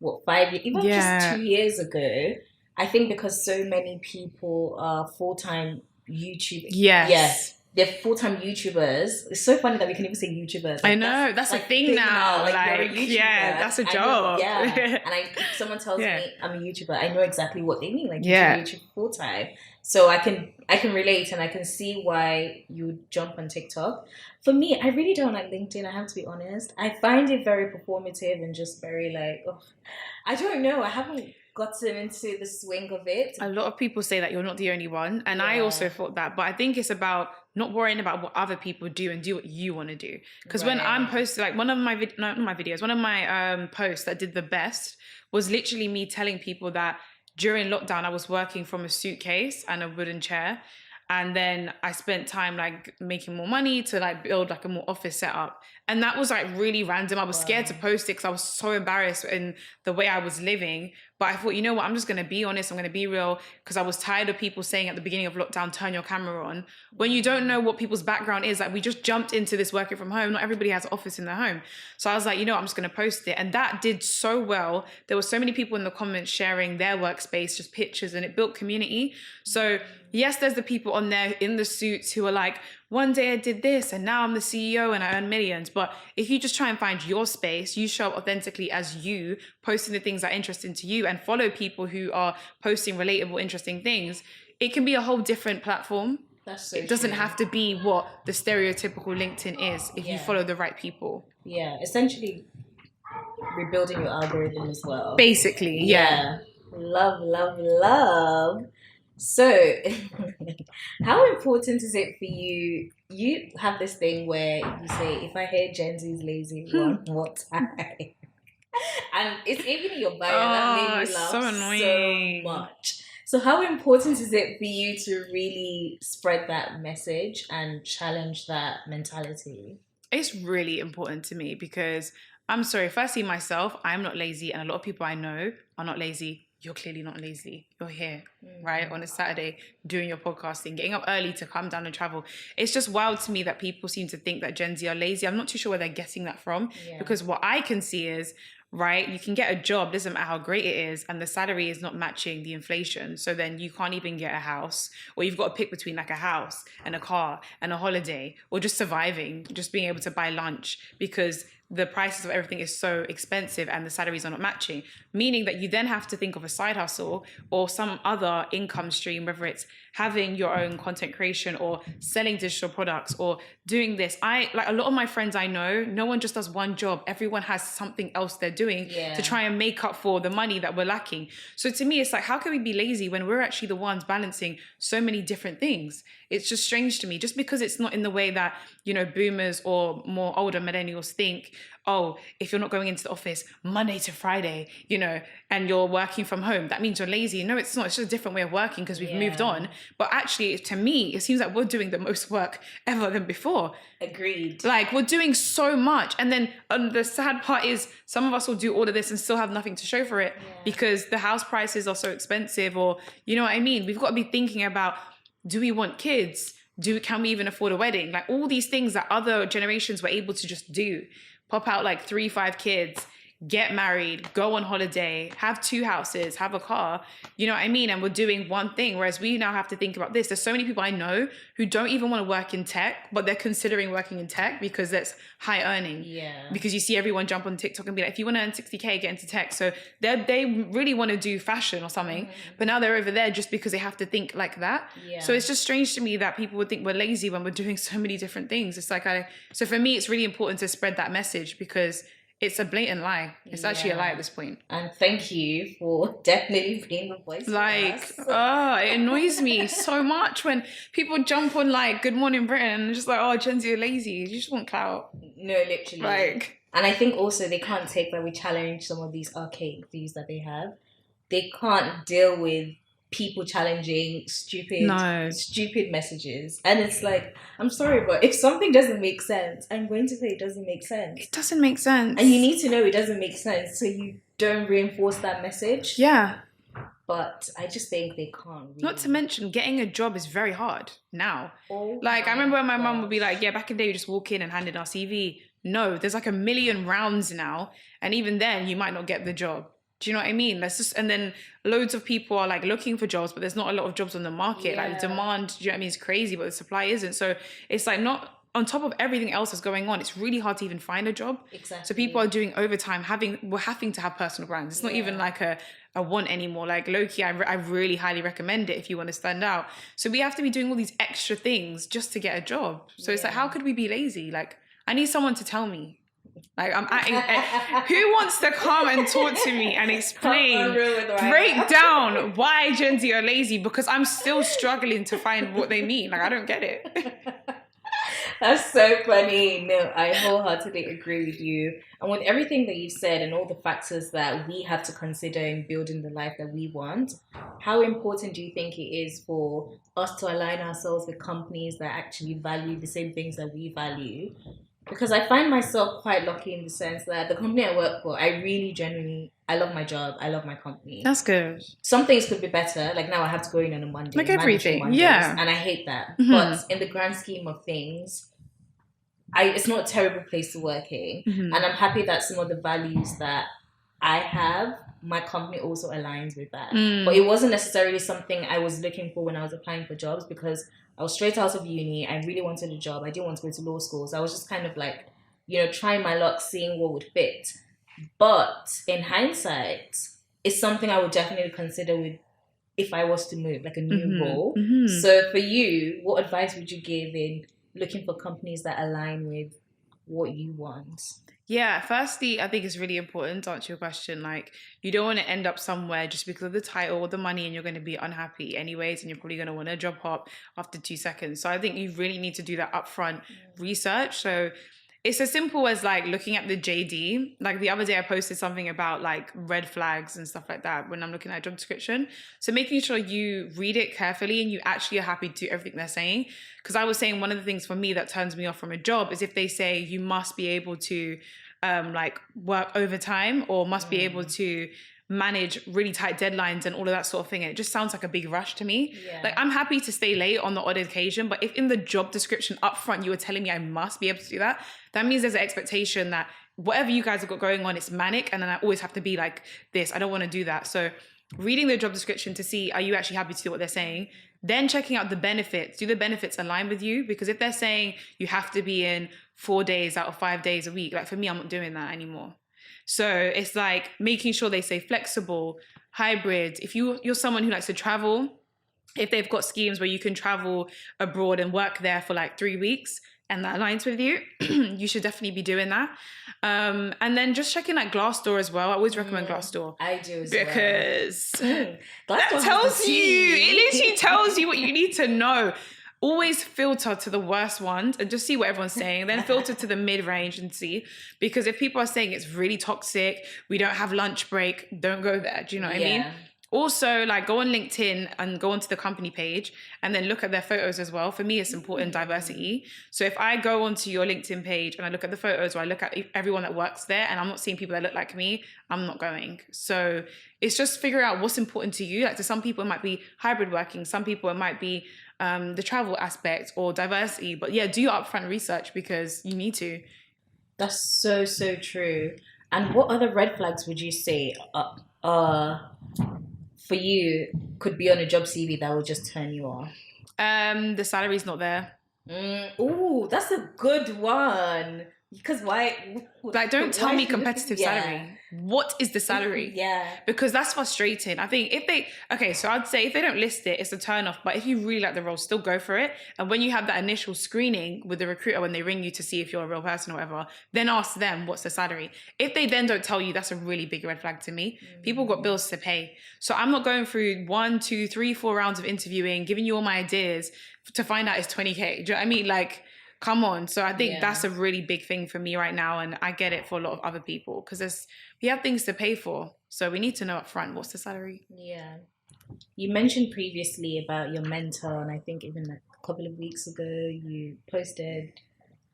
5 years, even just 2 years ago. I think because so many people are full-time YouTube. Yes. they're full-time YouTubers. It's so funny that we can even say YouTubers. Like, I know, that's a thing now. Like, you're a Like, YouTuber. yeah, that's a job. And if someone tells me I'm a YouTuber, I know exactly what they mean. Like, you do YouTube full-time. So I can relate, and I can see why you would jump on TikTok. For me, I really don't like LinkedIn, I have to be honest. I find it very performative and just very like, I don't know. I haven't gotten into the swing of it. A lot of people say that you're not the only one, and I also thought that, but I think it's about not worrying about what other people do and do what you want to do. Because when I'm posting, like one of my posts that did the best was literally me telling people that during lockdown I was working from a suitcase and a wooden chair, and then I spent time like making more money to like build like a more office setup. And that was like really random. I was scared to post it because I was so embarrassed in the way I was living. But I thought, you know what, I'm just going to be honest. I'm going to be real, because I was tired of people saying at the beginning of lockdown, turn your camera on. When you don't know what people's background is, like we just jumped into this working from home. Not everybody has an office in their home. So I was like, you know what, I'm just going to post it. And that did so well. There were so many people in the comments sharing their workspace, just pictures, and it built community. So yes, there's the people on there in the suits who are like, one day I did this and now I'm the CEO and I earn millions. But if you just try and find your space, you show up authentically as you, posting the things that are interesting to you, and follow people who are posting relatable, interesting things, it can be a whole different platform. It doesn't have to be what the stereotypical LinkedIn is if you follow the right people. Yeah, essentially rebuilding your algorithm as well. Basically, yeah. Love, love, love. So, how important is it for you? You have this thing where you say, if I hear GenZ is lazy one more time. And it's even in your bio, that made me laugh so much. So how important is it for you to really spread that message and challenge that mentality? It's really important to me because, I'm sorry, firstly myself, I'm not lazy, and a lot of people I know are not lazy. You're clearly not lazy. You're here, right? On a Saturday, doing your podcasting, getting up early to come down and travel. It's just wild to me that people seem to think that Gen Z are lazy. I'm not too sure where they're getting that from, because what I can see is, right, you can get a job, doesn't matter how great it is, and the salary is not matching the inflation. So then you can't even get a house, or you've got to pick between like a house and a car and a holiday, or just surviving, just being able to buy lunch, because the prices of everything is so expensive and the salaries are not matching, meaning that you then have to think of a side hustle or some other income stream, whether it's having your own content creation or selling digital products or doing this. Like a lot of my friends I know, no one just does one job. Everyone has something else they're doing to try and make up for the money that we're lacking. So to me, it's like, how can we be lazy when we're actually the ones balancing so many different things? It's just strange to me, just because it's not in the way that, you know, boomers or more older millennials think, oh, if you're not going into the office Monday to Friday, you know, and you're working from home, that means you're lazy. No, it's not. It's just a different way of working because we've moved on. But actually, to me, it seems like we're doing the most work ever than before. Agreed. Like, we're doing so much. And then the sad part is some of us will do all of this and still have nothing to show for it because the house prices are so expensive, or, you know what I mean? We've got to be thinking about, do we want kids? Can we even afford a wedding? Like all these things that other generations were able to just do. Pop out like 3-5 kids, get married, go on holiday, have 2 houses, have a car, you know what I mean? And we're doing one thing, whereas we now have to think about this. There's so many people I know who don't even want to work in tech, but they're considering working in tech because that's high earning. Yeah. Because you see everyone jump on TikTok and be like, if you want to earn 60K, get into tech. So they really want to do fashion or something, but now they're over there just because they have to think like that. Yeah. So it's just strange to me that people would think we're lazy when we're doing so many different things. It's like, so for me, it's really important to spread that message because it's a blatant lie. It's actually a lie at this point. And thank you for definitely being the voice. Like, it annoys me so much when people jump on like Good Morning Britain and just like, oh, Gen Z are lazy. You just want clout. No, literally. Like, and I think also they can't take that we challenge some of these archaic views that they have. They can't deal with people challenging stupid messages. And it's like, I'm sorry, but if something doesn't make sense, I'm going to say it doesn't make sense. It doesn't make sense. And you need to know it doesn't make sense so you don't reinforce that message. Yeah. But I just think they can't really. Not to mention, getting a job is very hard now. Like, I remember when my mum would be like, yeah, back in the day, you just walk in and hand in our CV. No, there's like 1 million rounds now. And even then, you might not get the job. Do you know what I mean? That's just, and then loads of people are like looking for jobs, but there's not a lot of jobs on the market. Like the demand, do you know what I mean, is crazy, but the supply isn't. So it's like not on top of everything else that's going on. It's really hard to even find a job. Exactly. So people are doing overtime, we're having to have personal brands. It's not even like a want anymore. Like low-key, I really highly recommend it if you want to stand out. So we have to be doing all these extra things just to get a job. So it's like, how could we be lazy? Like I need someone to tell me. Like who wants to come and talk to me and explain, break down why Gen Z are lazy, because I'm still struggling to find what they mean. Like I don't get it. That's so funny. No, I wholeheartedly agree with you. And with everything that you've said and all the factors that we have to consider in building the life that we want, how important do you think it is for us to align ourselves with companies that actually value the same things that we value? Because I find myself quite lucky in the sense that the company I work for, I really genuinely, I love my job. I love my company. That's good. Some things could be better. Like now I have to go in on a Monday. Like everything. Mondays, yeah. And I hate that. Mm-hmm. But in the grand scheme of things, it's not a terrible place to work in. Mm-hmm. And I'm happy that some of the values that I have, my company also aligns with that. But it wasn't necessarily something I was looking for when I was applying for jobs, because I was straight out of uni. I really wanted a job. I didn't want to go to law school. So I was just kind of like, trying my luck, seeing what would fit. But in hindsight, it's something I would definitely consider if I was to move, like a new role. Mm-hmm. So for you, what advice would you give in looking for companies that align with what you want? Yeah, firstly, I think it's really important to answer your question. Like, you don't want to end up somewhere just because of the title or the money, and you're going to be unhappy anyways, and you're probably going to want to job hop after 2 seconds. So I think you really need to do that upfront research. So it's as simple as like looking at the JD. Like the other day I posted something about like red flags and stuff like that when I'm looking at a job description. So making sure you read it carefully and you actually are happy to do everything they're saying. Because I was saying one of the things for me that turns me off from a job is if they say you must be able to like work overtime or must be able to manage really tight deadlines and all of that sort of thing. And it just sounds like a big rush to me. Yeah. Like I'm happy to stay late on the odd occasion, but if in the job description up front you were telling me I must be able to do that, that means there's an expectation that whatever you guys have got going on, it's manic, and then I always have to be like this. I don't want to do that. So reading the job description to see, are you actually happy to do what they're saying? Then checking out the benefits. Do the benefits align with you? Because if they're saying you have to be in 4 days out of 5 days a week, like for me, I'm not doing that anymore. So it's like making sure they say flexible, hybrid. If you're someone who likes to travel, if they've got schemes where you can travel abroad and work there for like 3 weeks and that aligns with you, you should definitely be doing that. And then just checking like Glassdoor as well. I always recommend Glassdoor. I do as because well. that tells you, it literally tells you what you need to know. Always filter to the worst ones and just see what everyone's saying. Then filter to the mid-range and see. Because if people are saying it's really toxic, we don't have lunch break, don't go there. Do you know what I mean? Also, like go on LinkedIn and go onto the company page and then look at their photos as well. For me, it's important diversity. So if I go onto your LinkedIn page and I look at the photos or I look at everyone that works there and I'm not seeing people that look like me, I'm not going. So it's just figure out what's important to you. Like to some people, it might be hybrid working. Some people, it might be the travel aspect or diversity. But yeah, do your upfront research because you need to. That's so, so true. And what other red flags would you say for you could be on a job CV that will just turn you off? The salary's not there. Ooh, that's a good one. Because why? Like, don't tell me competitive salary. What is the salary? Because that's frustrating. I think so I'd say if they don't list it, it's a turn off. But if you really like the role, still go for it. And when you have that initial screening with the recruiter, when they ring you to see if you're a real person or whatever, then ask them what's the salary. If they then don't tell you, that's a really big red flag to me. People got bills to pay. So I'm not going through 1, 2, 3, 4 rounds of interviewing, giving you all my ideas to find out it's 20K. Do you know what I mean? Like, come on. So I think that's a really big thing for me right now. And I get it for a lot of other people because we have things to pay for. So we need to know up front, what's the salary? Yeah. You mentioned previously about your mentor. And I think even like a couple of weeks ago, you posted,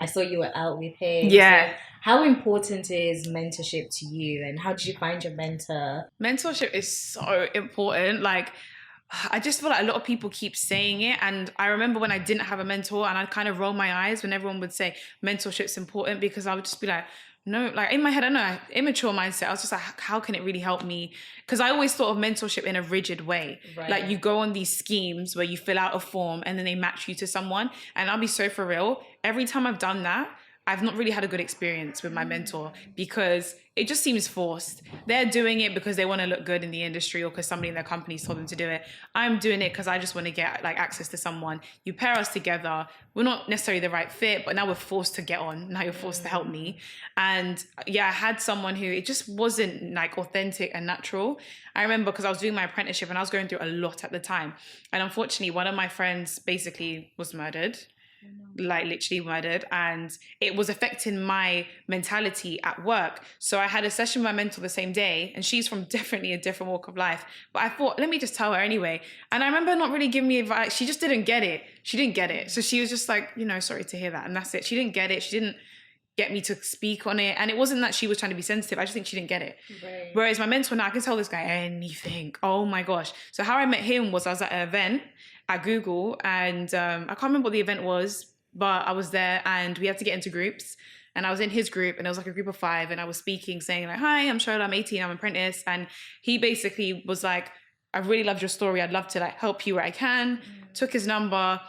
I saw you were out with him. Yeah. So how important is mentorship to you? And how did you find your mentor? Mentorship is so important. Like, I just feel like a lot of people keep saying it. And I remember when I didn't have a mentor and I'd kind of roll my eyes when everyone would say mentorship's important because I would just be like, no, like in my head, I don't know, immature mindset. I was just like, how can it really help me? Because I always thought of mentorship in a rigid way. Right. Like you go on these schemes where you fill out a form and then they match you to someone. And I'll be so for real. Every time I've done that, I've not really had a good experience with my mentor because it just seems forced. They're doing it because they want to look good in the industry or because somebody in their company's told them to do it. I'm doing it because I just want to get like access to someone. You pair us together. We're not necessarily the right fit, but now we're forced to get on. Now you're forced to help me. And yeah, I had someone who it just wasn't like authentic and natural. I remember because I was doing my apprenticeship and I was going through a lot at the time. And unfortunately, one of my friends basically was murdered. Like literally murdered, and it was affecting my mentality at work. So I had a session with my mentor the same day, and she's from definitely a different walk of life, but I thought, let me just tell her anyway. And I remember not really giving me advice. She just didn't get it. So she was just like, sorry to hear that, and that's it. She didn't get it. She didn't get me to speak on it, and it wasn't that she was trying to be sensitive. I just think she didn't get it. Right. Whereas my mentor now, I can tell this guy anything. Oh my gosh. So how I met him was I was at an event at Google, and I can't remember what the event was, but I was there and we had to get into groups, and I was in his group, and it was like a group of 5, and I was speaking saying like, hi, I'm Shola, I'm 18, I'm an apprentice. And he basically was like, I really loved your story. I'd love to like help you where I can. Took his number.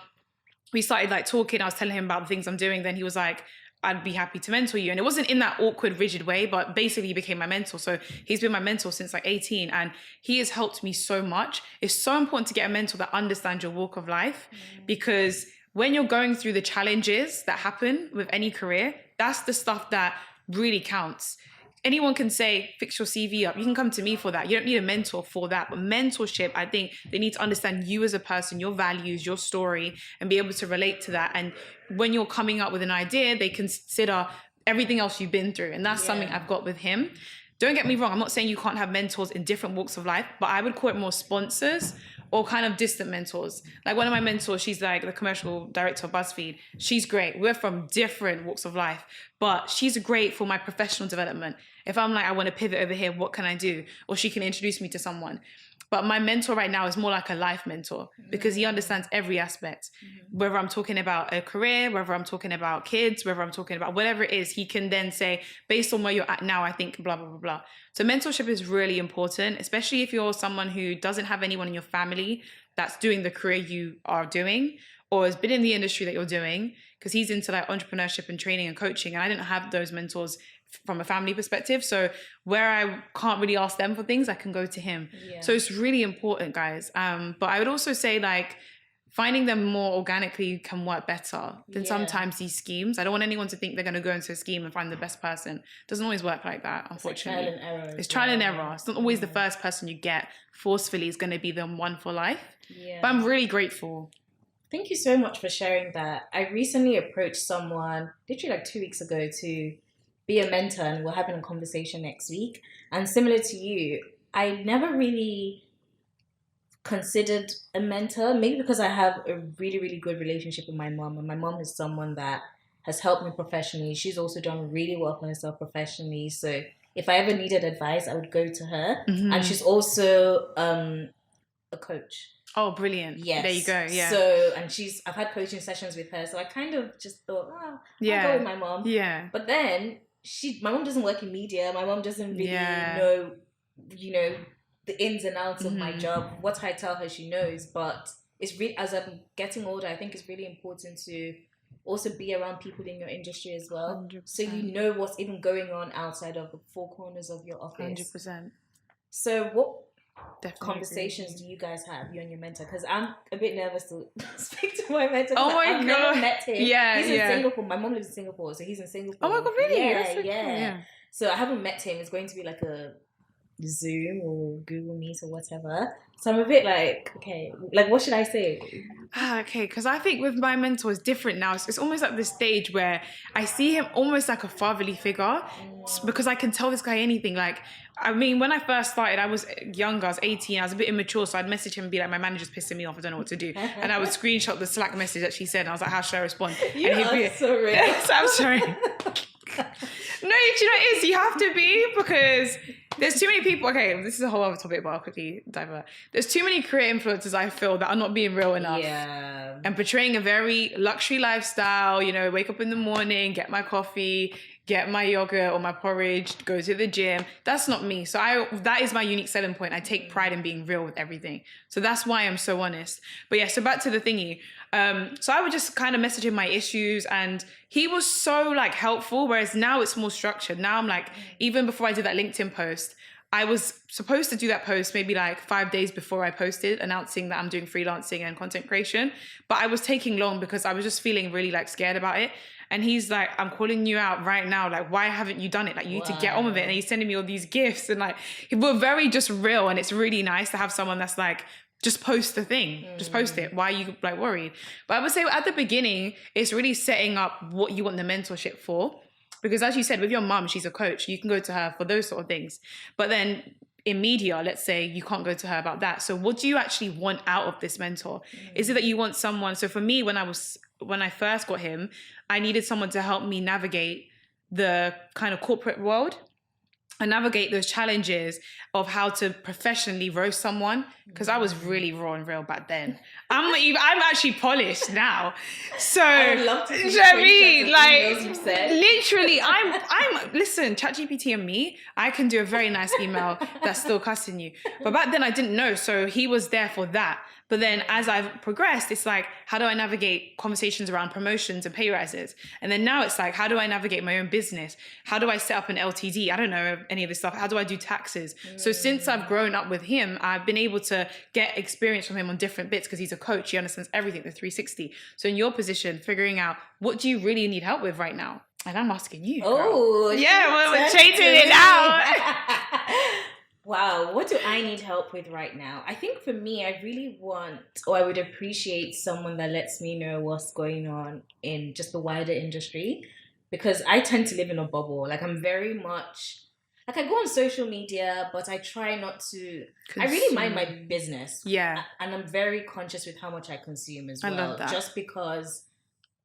We started like talking. I was telling him about the things I'm doing. Then he was like, I'd be happy to mentor you. And it wasn't in that awkward, rigid way, but basically he became my mentor. So he's been my mentor since like 18, and he has helped me so much. It's so important to get a mentor that understands your walk of life, because when you're going through the challenges that happen with any career, that's the stuff that really counts. Anyone can say, fix your CV up. You can come to me for that. You don't need a mentor for that. But mentorship, I think they need to understand you as a person, your values, your story, and be able to relate to that. And when you're coming up with an idea, they consider everything else you've been through. And that's something I've got with him. Don't get me wrong. I'm not saying you can't have mentors in different walks of life, but I would call it more sponsors or kind of distant mentors. Like one of my mentors, she's like the commercial director of BuzzFeed. She's great. We're from different walks of life, but she's great for my professional development. If I'm like, I want to pivot over here, what can I do? Or she can introduce me to someone. But my mentor right now is more like a life mentor, because he understands every aspect. Whether I'm talking about a career, whether I'm talking about kids, whether I'm talking about whatever it is, he can then say, based on where you're at now, I think blah, blah, blah, blah. So mentorship is really important, especially if you're someone who doesn't have anyone in your family that's doing the career you are doing or has been in the industry that you're doing, because he's into like entrepreneurship and training and coaching. And I didn't have those mentors from a family perspective. So where I can't really ask them for things, I can go to him. Yeah. So it's really important, guys. But I would also say like finding them more organically can work better than sometimes these schemes. I don't want anyone to think they're going to go into a scheme and find the best person. It doesn't always work like that, unfortunately. It's trial and error. It's trial and error. It's not always the first person you get forcefully is going to be the one for life. Yeah. But I'm really grateful. Thank you so much for sharing that. I recently approached someone literally like 2 weeks ago to be a mentor, and we're having a conversation next week. And similar to you, I never really considered a mentor, maybe because I have a really, really good relationship with my mom, and my mom is someone that has helped me professionally. She's also done really well for herself professionally. So if I ever needed advice, I would go to her. And she's also a coach. Oh, brilliant. Yes. There you go. Yeah. So, and I've had coaching sessions with her. So I kind of just thought, I'll go with my mom. Yeah. But then my mom doesn't work in media. My mom doesn't really know, the ins and outs of my job. What I tell her, she knows. But it's really, as I'm getting older, I think it's really important to also be around people in your industry as well. 100%. So you know what's even going on outside of the four corners of your office. 100%. So what conversations do you guys have, you and your mentor? Because I'm a bit nervous to speak to my mentor. Oh my I've God. never met him. Yeah, he's in Singapore. My mom lives in Singapore, so he's in Singapore. Oh my God, really? Yeah, so cool. Yeah. So I haven't met him. It's going to be like a Zoom or Google Meet or whatever. So I'm a bit like, okay, like what should I say? Okay, because I think with my mentor it's different now. It's almost like this stage where I see him almost like a fatherly figure, because I can tell this guy anything. Like, I mean, when I first started, I was younger, I was 18, I was a bit immature, so I'd message him and be like, my manager's pissing me off, I don't know what to do. And I would screenshot the Slack message that she said, and I was like, how should I respond? You and are so rude. I'm sorry. No, do you know what it is? You have to be, because there's too many people. Okay, this is a whole other topic, but I'll quickly divert. There's too many career influencers, I feel, that are not being real enough. Yeah. And portraying a very luxury lifestyle, wake up in the morning, get my coffee, get my yogurt or my porridge, go to the gym. That's not me. So that is my unique selling point. I take pride in being real with everything. So that's why I'm so honest. But yeah, so back to the thingy. So I would just kind of message him my issues, and he was so like helpful, whereas now it's more structured. Now I'm like, even before I did that LinkedIn post, I was supposed to do that post maybe like 5 days before I posted, announcing that I'm doing freelancing and content creation. But I was taking long because I was just feeling really like scared about it. And he's like, I'm calling you out right now. Like, why haven't you done it? Like, you need to get on with it. And he's sending me all these gifts. And like, we're very just real. And it's really nice to have someone that's like, just post the thing. Just post it. Why are you like worried? But I would say at the beginning, it's really setting up what you want the mentorship for. Because as you said, with your mum, she's a coach. You can go to her for those sort of things. But then in media, let's say you can't go to her about that. So what do you actually want out of this mentor? Is it that you want someone? So for me, when I first got him, I needed someone to help me navigate the kind of corporate world and navigate those challenges of how to professionally roast someone, because I was really raw and real back then. I'm actually polished now. So I would love to see literally, listen, ChatGPT and me, I can do a very nice email that's still cussing you. But back then I didn't know, so he was there for that. But then as I've progressed, it's like, how do I navigate conversations around promotions and pay rises? And then now it's like, how do I navigate my own business? How do I set up an LTD? I don't know any of this stuff. How do I do taxes? So since I've grown up with him, I've been able to get experience from him on different bits, because he's a coach. He understands everything, the 360. So in your position, figuring out, what do you really need help with right now? And I'm asking you. Oh, yeah, we're changing it now. Wow, what do I need help with right now? I think for me, I really want, or I would appreciate someone that lets me know what's going on in just the wider industry, because I tend to live in a bubble. Like, I'm very much, like, I go on social media, but I try not to, I really mind my business. Yeah. And I'm very conscious with how much I consume as well. I love that. Just because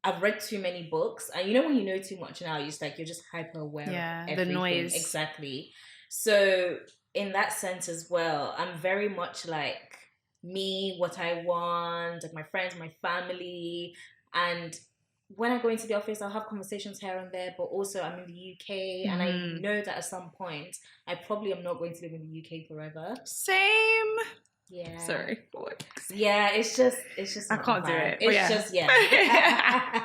I've read too many books. And you know when you know too much now, you're just hyper aware of everything. The noise. Exactly. So in that sense as well, I'm very much like me, what I want, like my friends, my family. And when I go into the office, I'll have conversations here and there, but also I'm in the UK and I know that at some point, I probably am not going to live in the UK forever. Same. Yeah. Sorry. Yeah, it's just I can't do it. It's just, yeah.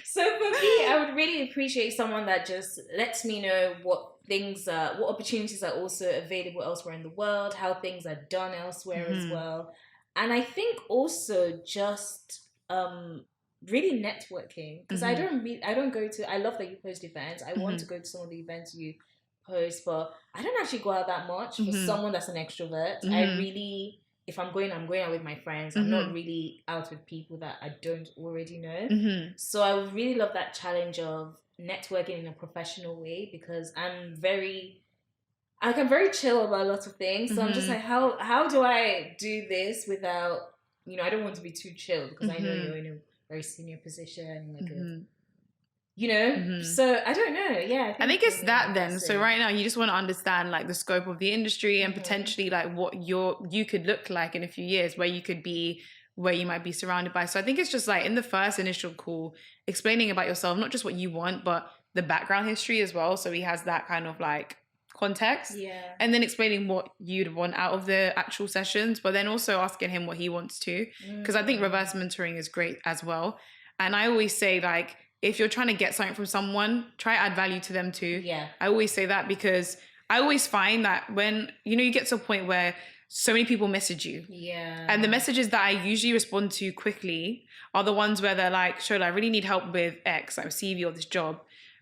So for me, I would really appreciate someone that just lets me know what opportunities are also available elsewhere in the world, how things are done elsewhere as well. And I think also just really networking, because I love that you post events. I want to go to some of the events you post, but I don't actually go out that much for someone that's an extrovert. I really, if I'm going out with my friends. I'm not really out with people that I don't already know. So I would really love that challenge of networking in a professional way, because I'm very chill about a lot of things. So I'm just like, how do I do this without, I don't want to be too chill, because I know you're in a very senior position, so I don't know. Yeah. I think it's that then. So right now you just want to understand like the scope of the industry and potentially like what you could look like in a few years, where you could be, where you might be surrounded by. So I think it's just like in the first initial call, explaining about yourself, not just what you want, but the background history as well. So he has that kind of like context. Yeah. And then explaining what you'd want out of the actual sessions, but then also asking him what he wants to. Because I think reverse mentoring is great as well. And I always say, like, if you're trying to get something from someone, try to add value to them too. Yeah. I always say that, because I always find that when, you get to a point where so many people message you. Yeah. And the messages that I usually respond to quickly are the ones where they're like, Shola, I really need help with X, like CV or this job.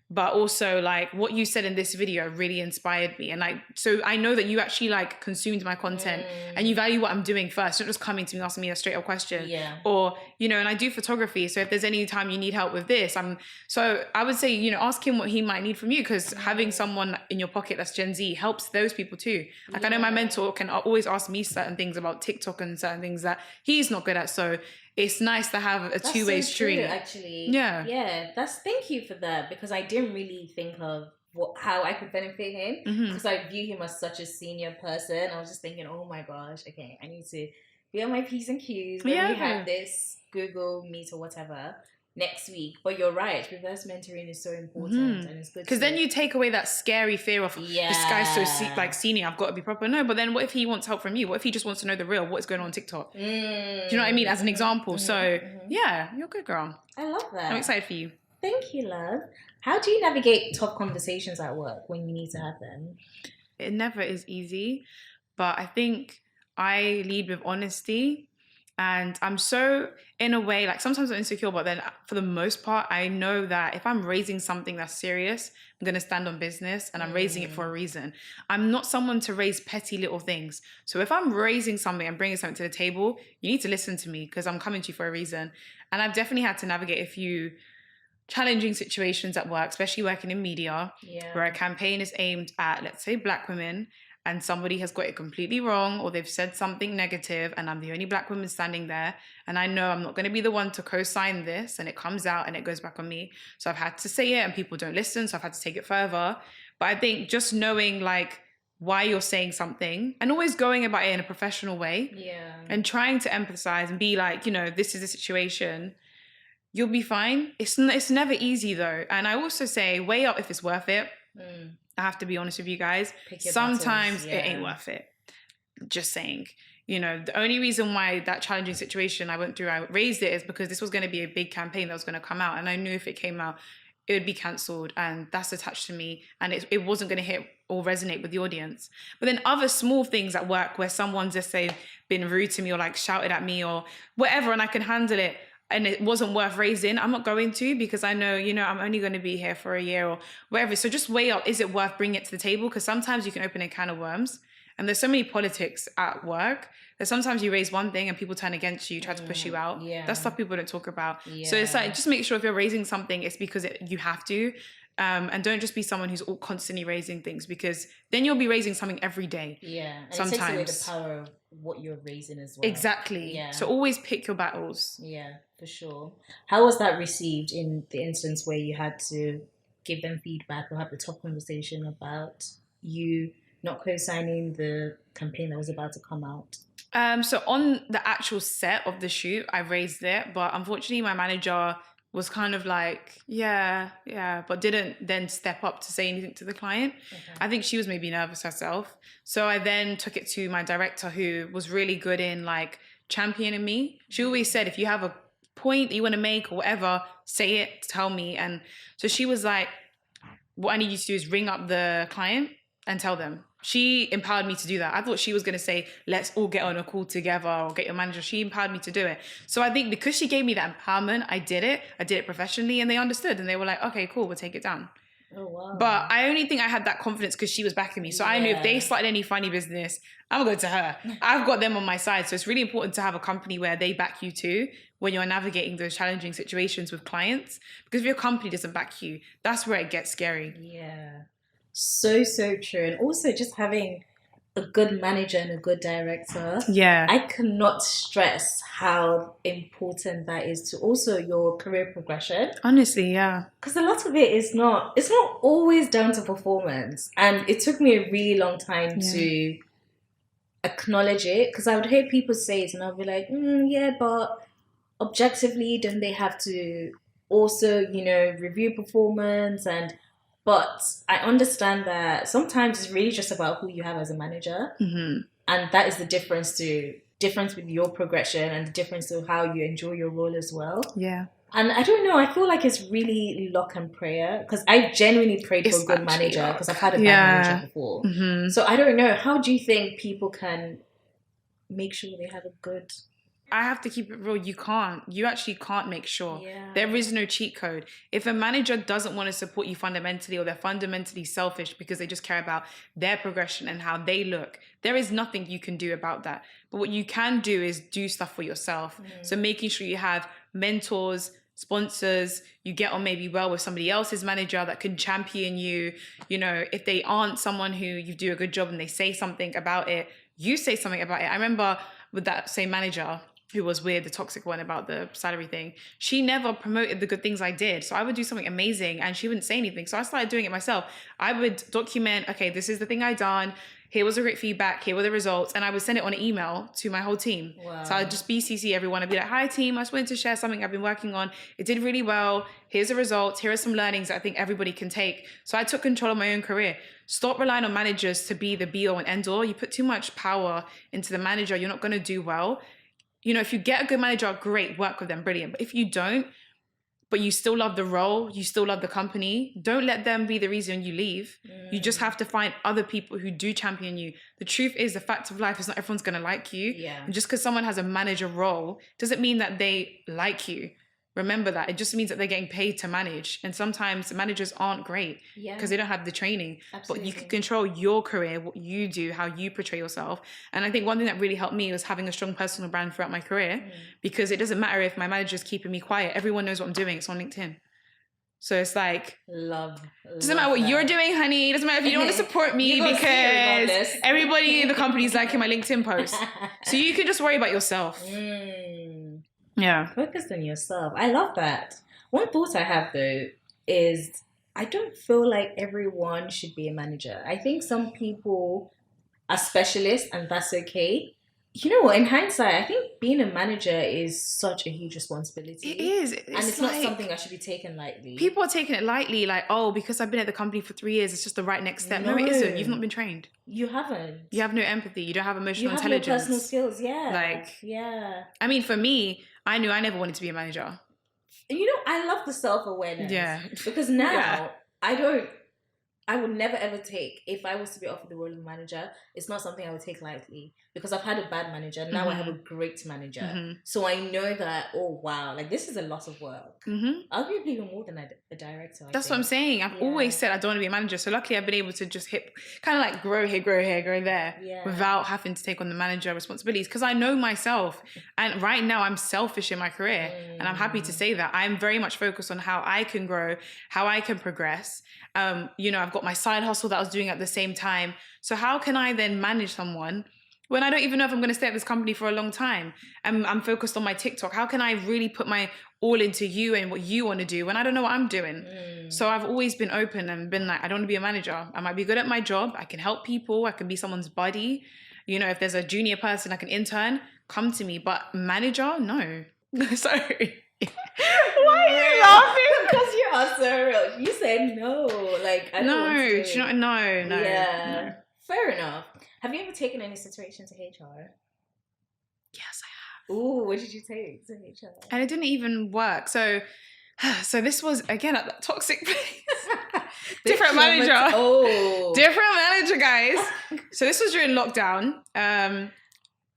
But also like what you said in this video really inspired me. And like, so I know that you actually like consumed my content and you value what I'm doing first, not just coming to me asking me a straight up question. Yeah. Or, and I do photography. So if there's any time you need help with this, so I would say, ask him what he might need from you, because having someone in your pocket that's Gen Z helps those people too. Like I know my mentor can always ask me certain things about TikTok and certain things that he's not good at. So it's nice to have a two-way street. Actually. Yeah. Yeah. Thank you for that, because I didn't really think of how I could benefit him, because I view him as such a senior person. I was just thinking, oh my gosh, okay, I need to be on my P's and Q's when we have this Google Meet or whatever. next week. But you're right, reverse mentoring is so important, and it's good because then you take away that scary fear of this guy's so senior, I've got to be proper. No, but then what if he wants help from you? What if he just wants to know the real, what's going on TikTok? Do you know what I mean? As an example. So yeah, you're good, girl. I love that. I'm excited for you. Thank you, love. How do you navigate tough conversations at work when you need to have them? It never is easy, but I think I lead with honesty. And I'm so, in a way, like sometimes I'm insecure, but then for the most part, I know that if I'm raising something that's serious, I'm going to stand on business, and I'm raising it for a reason. I'm not someone to raise petty little things. So if I'm raising something and bringing something to the table, you need to listen to me because I'm coming to you for a reason. And I've definitely had to navigate a few challenging situations at work, especially working in media, where a campaign is aimed at, let's say, Black women, and somebody has got it completely wrong, or they've said something negative, and I'm the only Black woman standing there, and I know I'm not going to be the one to co-sign this, and it comes out and it goes back on me. So I've had to say it, and people don't listen, so I've had to take it further. But I think just knowing like why you're saying something, and always going about it in a professional way, and trying to empathize and be like, you know, this is a situation, you'll be fine. It's never easy though. And I also say, weigh up if it's worth it. I have to be honest with you guys. Sometimes it ain't worth it. Just saying. You know, the only reason why that challenging situation I went through, I raised it, is because this was going to be a big campaign that was going to come out. And I knew if it came out, it would be cancelled. And that's attached to me. And it wasn't going to hit or resonate with the audience. But then other small things at work where someone's just say been rude to me or like shouted at me or whatever, and I can handle it, and it wasn't worth raising, I'm not going to, because I know, you know, I'm only going to be here for a year or whatever. So just weigh up, is it worth bringing it to the table? Because sometimes you can open a can of worms, and there's so many politics at work that sometimes you raise one thing and people turn against you, try to push you out. That's stuff people don't talk about. So it's like, just make sure if you're raising something, it's because you have to. And don't just be someone who's constantly raising things, because then you'll be raising something every day. And sometimes it takes away the power of what you're raising as well. Exactly. So always pick your battles. For sure. How was that received in the instance where you had to give them feedback or have the tough conversation about you not co-signing the campaign that was about to come out? So on the actual set of the shoot, I raised it, but unfortunately my manager was kind of like, but didn't then step up to say anything to the client. I think she was maybe nervous herself. So I then took it to my director, who was really good in like championing me. She always said, if you have a point that you want to make or whatever, say it, tell me. And so she was like, what I need you to do is ring up the client and tell them. She empowered me to do that. I thought she was going to say, let's all get on a call together or get your manager. She empowered me to do it. So I think because she gave me that empowerment, I did it professionally, and they understood, and they were like, okay, cool, we'll take it down. Oh, wow. But I only think I had that confidence because she was backing me. So I knew if they started any funny business, I'm going to go to her. I've got them on my side. So it's really important to have a company where they back you too when you're navigating those challenging situations with clients. Because if your company doesn't back you, that's where it gets scary. So true. And also just having a good manager and a good director. I cannot stress how important that is to also your career progression. Honestly, because a lot of it is it's not always down to performance. And it took me a really long time to acknowledge it, because I would hear people say it and I'll be like, but objectively, don't they have to also, you know, review performance? But I understand that sometimes it's really just about who you have as a manager. And that is the difference with your progression and the difference to how you enjoy your role as well. And I don't know, I feel like it's really luck and prayer, because I genuinely prayed for a good manager, because I've had a bad manager before. So I don't know, how do you think people can make sure they have a good... I have to keep it real. You actually can't make sure. There is no cheat code. If a manager doesn't want to support you fundamentally, or they're fundamentally selfish because they just care about their progression and how they look, there is nothing you can do about that. But what you can do is do stuff for yourself. So making sure you have mentors, sponsors, you get on maybe well with somebody else's manager that can champion you. You know, if they aren't someone who you do a good job and they say something about it, you say something about it. I remember with that same manager, who was weird, the toxic one about the salary thing, she never promoted the good things I did. So I would do something amazing and she wouldn't say anything. So I started doing it myself. I would document, okay, this is the thing I done. Here was the great feedback. Here were the results. And I would send it on an email to my whole team. Wow. So I'd just BCC everyone. I'd be like, hi team, I just wanted to share something I've been working on. It did really well. Here's the results. Here are some learnings that I think everybody can take. So I took control of my own career. Stop relying on managers to be the be all and end all. You put too much power into the manager, you're not going to do well. You know, if you get a good manager, great, work with them, brilliant. But if you don't, but you still love the role, you still love the company, don't let them be the reason you leave. You just have to find other people who do champion you. The truth is, the fact of life is not everyone's going to like you. Yeah. And just because someone has a manager role doesn't mean that they like you. Remember that. It just means that they're getting paid to manage. And sometimes managers aren't great because they don't have the training. Absolutely. But you can control your career, what you do, how you portray yourself. And I think one thing that really helped me was having a strong personal brand throughout my career, because it doesn't matter if my manager's keeping me quiet. Everyone knows what I'm doing. It's on LinkedIn. So it's like, doesn't matter what you're doing, honey. It doesn't matter if you don't want to support me because everybody in the company is liking my LinkedIn post. So you can just worry about yourself. Yeah. Focus on yourself. I love that. One thought I have though is I don't feel like everyone should be a manager. I think some people are specialists and that's okay. You know what? In hindsight, I think being a manager is such a huge responsibility. It is. And it's not something that should be taken lightly. People are taking it lightly, like, oh, because I've been at the company for 3 years, it's just the right next step. No, it isn't. You've not been trained. You haven't. You have no empathy. You don't have emotional you have intelligence. No personal skills, yeah. Like, yeah. I mean, for me, I knew I never wanted to be a manager. You know, I love the self-awareness. Yeah. Because now, I would never ever take, if I was to be offered the role of manager, it's not something I would take lightly because I've had a bad manager. Now I have a great manager. So I know that, oh wow, like this is a lot of work. Arguably even more than a director. That's what I'm saying. I've always said I don't want to be a manager. So luckily I've been able to just hit, kind of like grow here, grow there without having to take on the manager responsibilities because I know myself. And right now I'm selfish in my career and I'm happy to say that. I'm very much focused on how I can grow, how I can progress. You know, I've got my side hustle that I was doing at the same time. So how can I then manage someone when I don't even know if I'm going to stay at this company for a long time? I'm focused on my TikTok. How can I really put my all into you and what you want to do when I don't know what I'm doing? So I've always been open and been like, I don't want to be a manager. I might be good at my job. I can help people. I can be someone's buddy. You know, if there's a junior person, like an intern, come to me. But manager, no. Sorry. Why are you laughing? Because you are so real. You said no. Like, I don't want to. No. Yeah. No. Fair enough. Have you ever taken any situation to HR? Yes, I have. Ooh, what did you take to HR? And it didn't even work. So this was, again, at that toxic place. Different manager. Different manager, guys. So this was during lockdown.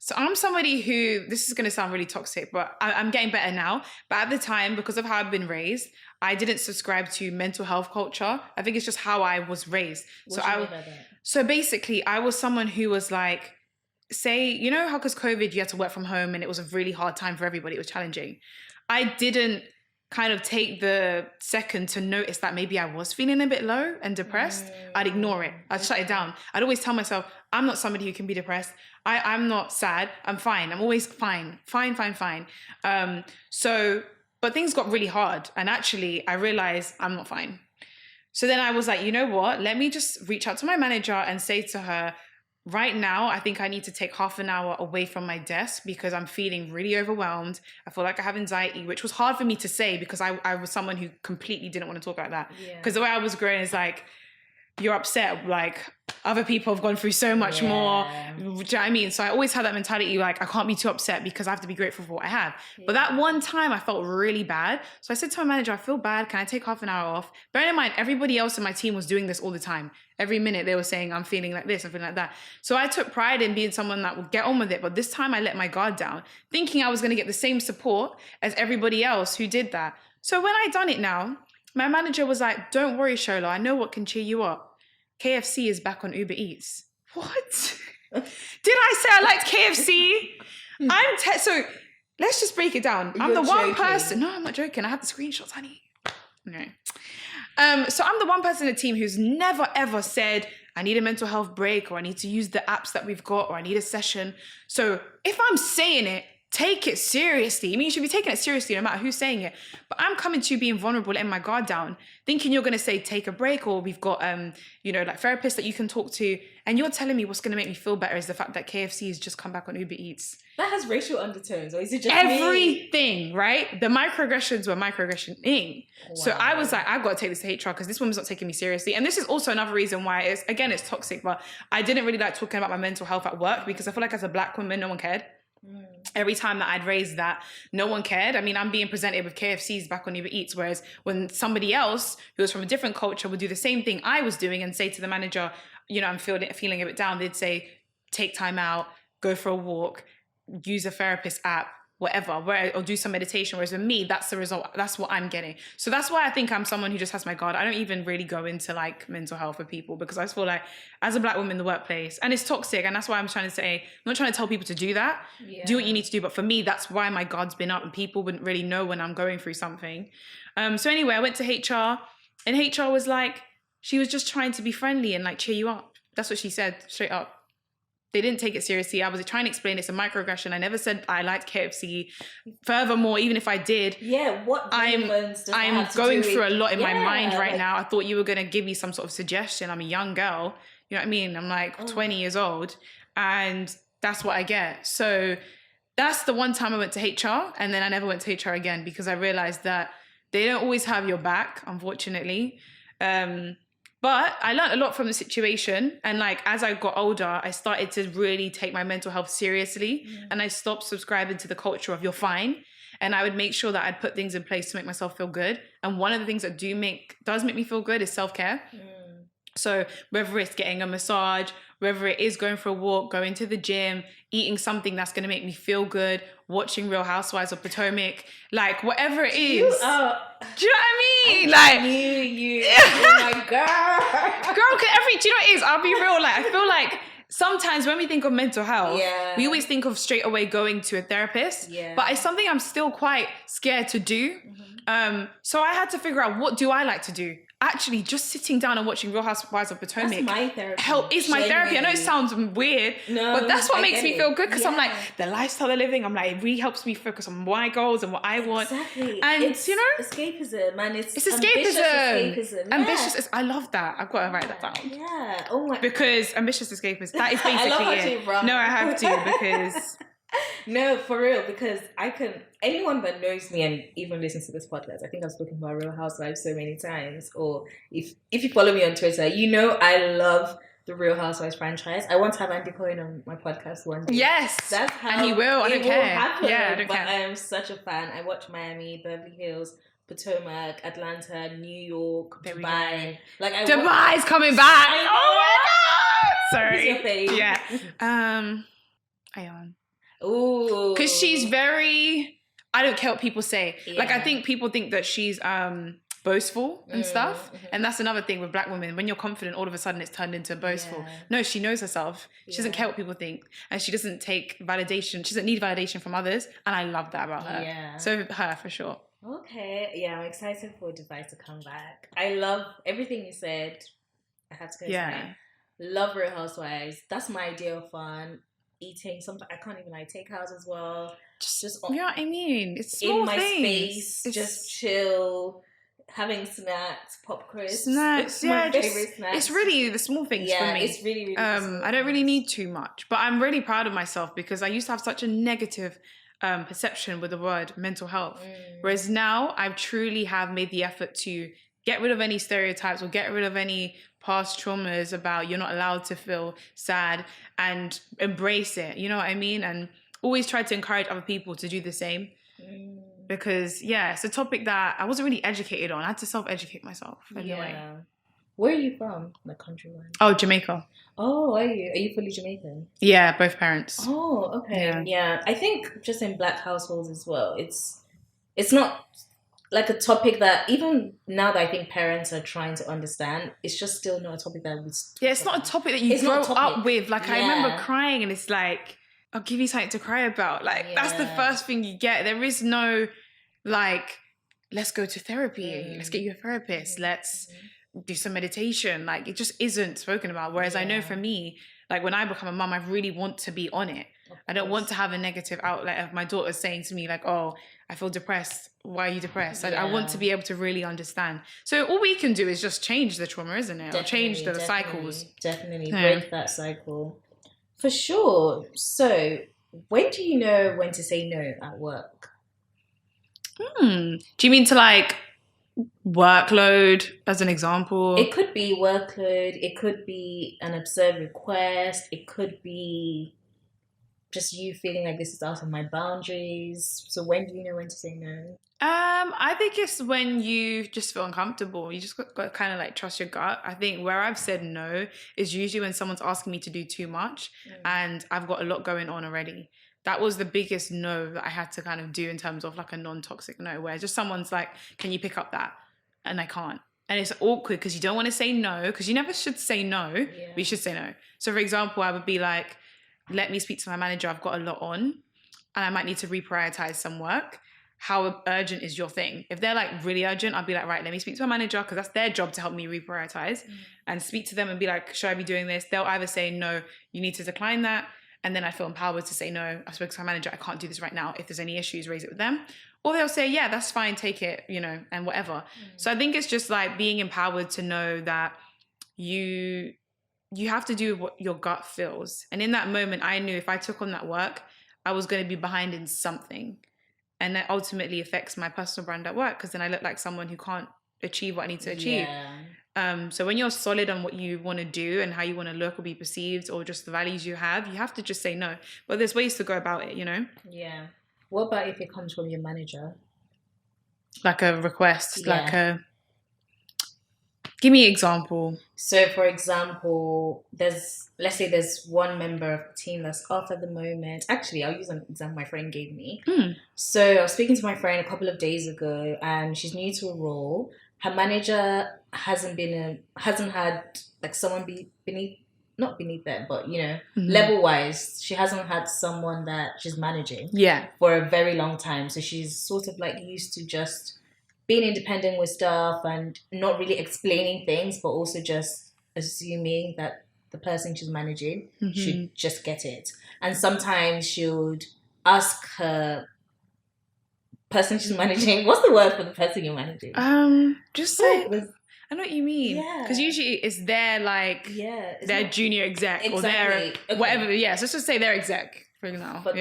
So I'm somebody who, this is going to sound really toxic, but I'm getting better now. But at the time, because of how I've been raised, I didn't subscribe to mental health culture. I think it's just how I was raised. So basically, I was someone who was like, say, you know how because COVID, you had to work from home and it was a really hard time for everybody. It was challenging. I didn't kind of take the second to notice that maybe I was feeling a bit low and depressed. I'd ignore it. I'd shut it down. I'd always tell myself, I'm not somebody who can be depressed. I'm not sad. I'm fine. I'm always fine. Fine. But things got really hard. And actually, I realized I'm not fine. So then I was like, you know what? Let me just reach out to my manager and say to her, right now, I think I need to take half an hour away from my desk because I'm feeling really overwhelmed. I feel like I have anxiety, which was hard for me to say because I was someone who completely didn't want to talk about that. Because the way I was growing is like, you're upset, like other people have gone through so much more. Do you know what I mean? So I always had that mentality, like I can't be too upset because I have to be grateful for what I have. But that one time I felt really bad. So I said to my manager, I feel bad. Can I take half an hour off? Bearing in mind, everybody else in my team was doing this all the time. Every minute they were saying, I'm feeling like this, I'm feeling like that. So I took pride in being someone that would get on with it. But this time I let my guard down, thinking I was going to get the same support as everybody else who did that. So when I done it now, my manager was like, don't worry, Shola, I know what can cheer you up. KFC is back on Uber Eats. What? Did I say I liked KFC? So let's just break it down. I'm the one person. No, I'm not joking. I have the screenshots, honey. No. So I'm the one person in the team who's never ever said, I need a mental health break or I need to use the apps that we've got or I need a session. So if I'm saying it, take it seriously. I mean, you should be taking it seriously no matter who's saying it. But I'm coming to you being vulnerable, letting my guard down, thinking you're going to say, take a break, or we've got, like therapists that you can talk to. And you're telling me what's going to make me feel better is the fact that KFC has just come back on Uber Eats. That has racial undertones, or is it just everything, right? The microaggressions were microaggressioning. Wow. So I was like, I've got to take this to HR because this woman's not taking me seriously. And this is also another reason why it's toxic. But I didn't really like talking about my mental health at work because I feel like as a Black woman, no one cared. Every time that I'd raised that, no one cared. I mean, I'm being presented with KFCs back on Uber Eats, whereas when somebody else who was from a different culture would do the same thing I was doing and say to the manager, I'm feeling a bit down, they'd say, take time out, go for a walk, use a therapist app, whatever, or do some meditation. Whereas with me, that's the result. That's what I'm getting. So that's why I think I'm someone who just has my guard. I don't even really go into like mental health with people because I just feel like as a Black woman in the workplace, and it's toxic. And that's why I'm trying to say, I'm not trying to tell people to do that. Yeah. Do what you need to do. But for me, that's why my guard's been up and people wouldn't really know when I'm going through something. So anyway, I went to HR and HR was like, she was just trying to be friendly and like cheer you up. That's what she said straight up. They didn't take it seriously. I was trying to explain it's a microaggression. I never said I liked KFC. Furthermore, even if I did, I'm going through a lot in my mind right now. I thought you were going to give me some sort of suggestion. I'm a young girl. You know what I mean? I'm like 20 years old and that's what I get. So that's the one time I went to HR and then I never went to HR again because I realized that they don't always have your back, unfortunately. But I learned a lot from the situation. And like, as I got older, I started to really take my mental health seriously. And I stopped subscribing to the culture of you're fine. And I would make sure that I'd put things in place to make myself feel good. And one of the things that does make me feel good is self-care. So whether it's getting a massage, whether it is going for a walk, going to the gym, eating something that's going to make me feel good, watching Real Housewives of Potomac, like whatever it is. Do you know what I mean? I knew you. Oh my God. Girl, do you know what it is? I'll be real. Like, I feel like sometimes when we think of mental health, we always think of straight away going to a therapist. But it's something I'm still quite scared to do. So I had to figure out, what do I like to do? Actually, just sitting down and watching Real Housewives of Potomac. That's my therapy. Is my therapy. I know it sounds weird, but that's what makes me feel good because I'm like, the lifestyle they're living, I'm like, it really helps me focus on my goals and what I want. Exactly. And it's escapism, and it's escapism. Ambitious. I love that. I've got to write that down. Yeah. Oh my. Because ambitious escapism. That is basically it. No, I have to because. No, for real, because anyone that knows me and even listens to this podcast, I think I've spoken about Real Housewives so many times, or if you follow me on Twitter, I love the Real Housewives franchise. I want to have Andy Cohen on my podcast one day. Yes, that's how and he will. I don't care. Happen. Yeah, I don't but care. I am such a fan. I watch Miami, Beverly Hills, Potomac, Atlanta, New York, Dubai. Dubai's coming back. Oh my God! Sorry. Who's your fave? Yeah. Ayan. Ooh. Because she's very, I don't care what people say. Like, I think people think that she's boastful and stuff. And that's another thing with Black women. When you're confident, all of a sudden it's turned into boastful. No, she knows herself. She doesn't care what people think. And she doesn't take validation. She doesn't need validation from others. And I love that about her. Yeah. So her, for sure. Okay. Yeah, I'm excited for Device to come back. I love everything you said. I have to go say. Love Real Housewives. That's my idea of fun. Eating something, I can't even takeout as well. Just you know what I mean? It's small in my things. space, just chill, having snacks, pop crisps. Snacks, my favorite snacks. It's really the small things for me. It's really I don't really need too much, but I'm really proud of myself because I used to have such a negative perception with the word mental health, whereas now I truly have made the effort to get rid of any stereotypes or get rid of any past traumas about you're not allowed to feel sad and embrace it, you know what I mean? And always try to encourage other people to do the same. Because it's a topic that I wasn't really educated on. I had to self-educate myself anyway. Yeah. Where are you from? The country one? Oh, Jamaica. Oh, are you? Are you fully Jamaican? Yeah, both parents. Oh, okay. Yeah. I think just in Black households as well, it's not like a topic that even now that I think parents are trying to understand, it's just still not a topic that we. Yeah, it's not a topic that you grow up with. Like I remember crying, and it's like, I'll give you something to cry about. Like that's the first thing you get. There is no like, let's go to therapy. Let's get you a therapist. Let's do some meditation. Like it just isn't spoken about. Whereas I know for me, like when I become a mum, I really want to be on it. I don't want to have a negative outlet of my daughter saying to me like, oh, I feel depressed. Why are you depressed? I want to be able to really understand. So all we can do is just change the trauma, isn't it? Or change the cycles. Definitely break that cycle. For sure. So when do you know when to say no at work? Do you mean to like workload as an example? It could be workload. It could be an absurd request. It could be just you feeling like this is out of my boundaries. So when do you know when to say no? I think it's when you just feel uncomfortable. You just got to kind of like trust your gut. I think where I've said no is usually when someone's asking me to do too much and I've got a lot going on already. That was the biggest no that I had to kind of do in terms of like a non-toxic no, where just someone's like, can you pick up that? And I can't. And it's awkward because you don't want to say no, because you never should say no, but you should say no. So for example, I would be like, let me speak to my manager. I've got a lot on and I might need to reprioritize some work. How urgent is your thing? If they're like really urgent, I'll be like, right, let me speak to my manager because that's their job to help me reprioritize and speak to them and be like, should I be doing this? They'll either say, no, you need to decline that. And then I feel empowered to say, no, I spoke to my manager. I can't do this right now. If there's any issues, raise it with them. Or they'll say, yeah, that's fine. Take it, and whatever. So I think it's just like being empowered to know that you have to do what your gut feels. And in that moment, I knew if I took on that work, I was going to be behind in something. And that ultimately affects my personal brand at work because then I look like someone who can't achieve what I need to achieve. So when you're solid on what you want to do and how you want to look or be perceived or just the values you have to just say no. But there's ways to go about it, Yeah. What about if it comes from your manager? Like a request, give me an example. So, for example, let's say there's one member of the team that's off at the moment. Actually, I'll use an example my friend gave me. So I was speaking to my friend a couple of days ago, and she's new to a role. Her manager hasn't had like someone not beneath them, but level wise, she hasn't had someone that she's managing for a very long time. So she's sort of like used to just being independent with stuff and not really explaining things, but also just assuming that the person she's managing should just get it. And sometimes she would ask her person she's managing, what's the word for the person you're managing? Just say, I know what you mean. Because usually it's their their junior exec or their whatever. Yeah, so let's just say their exec for now. For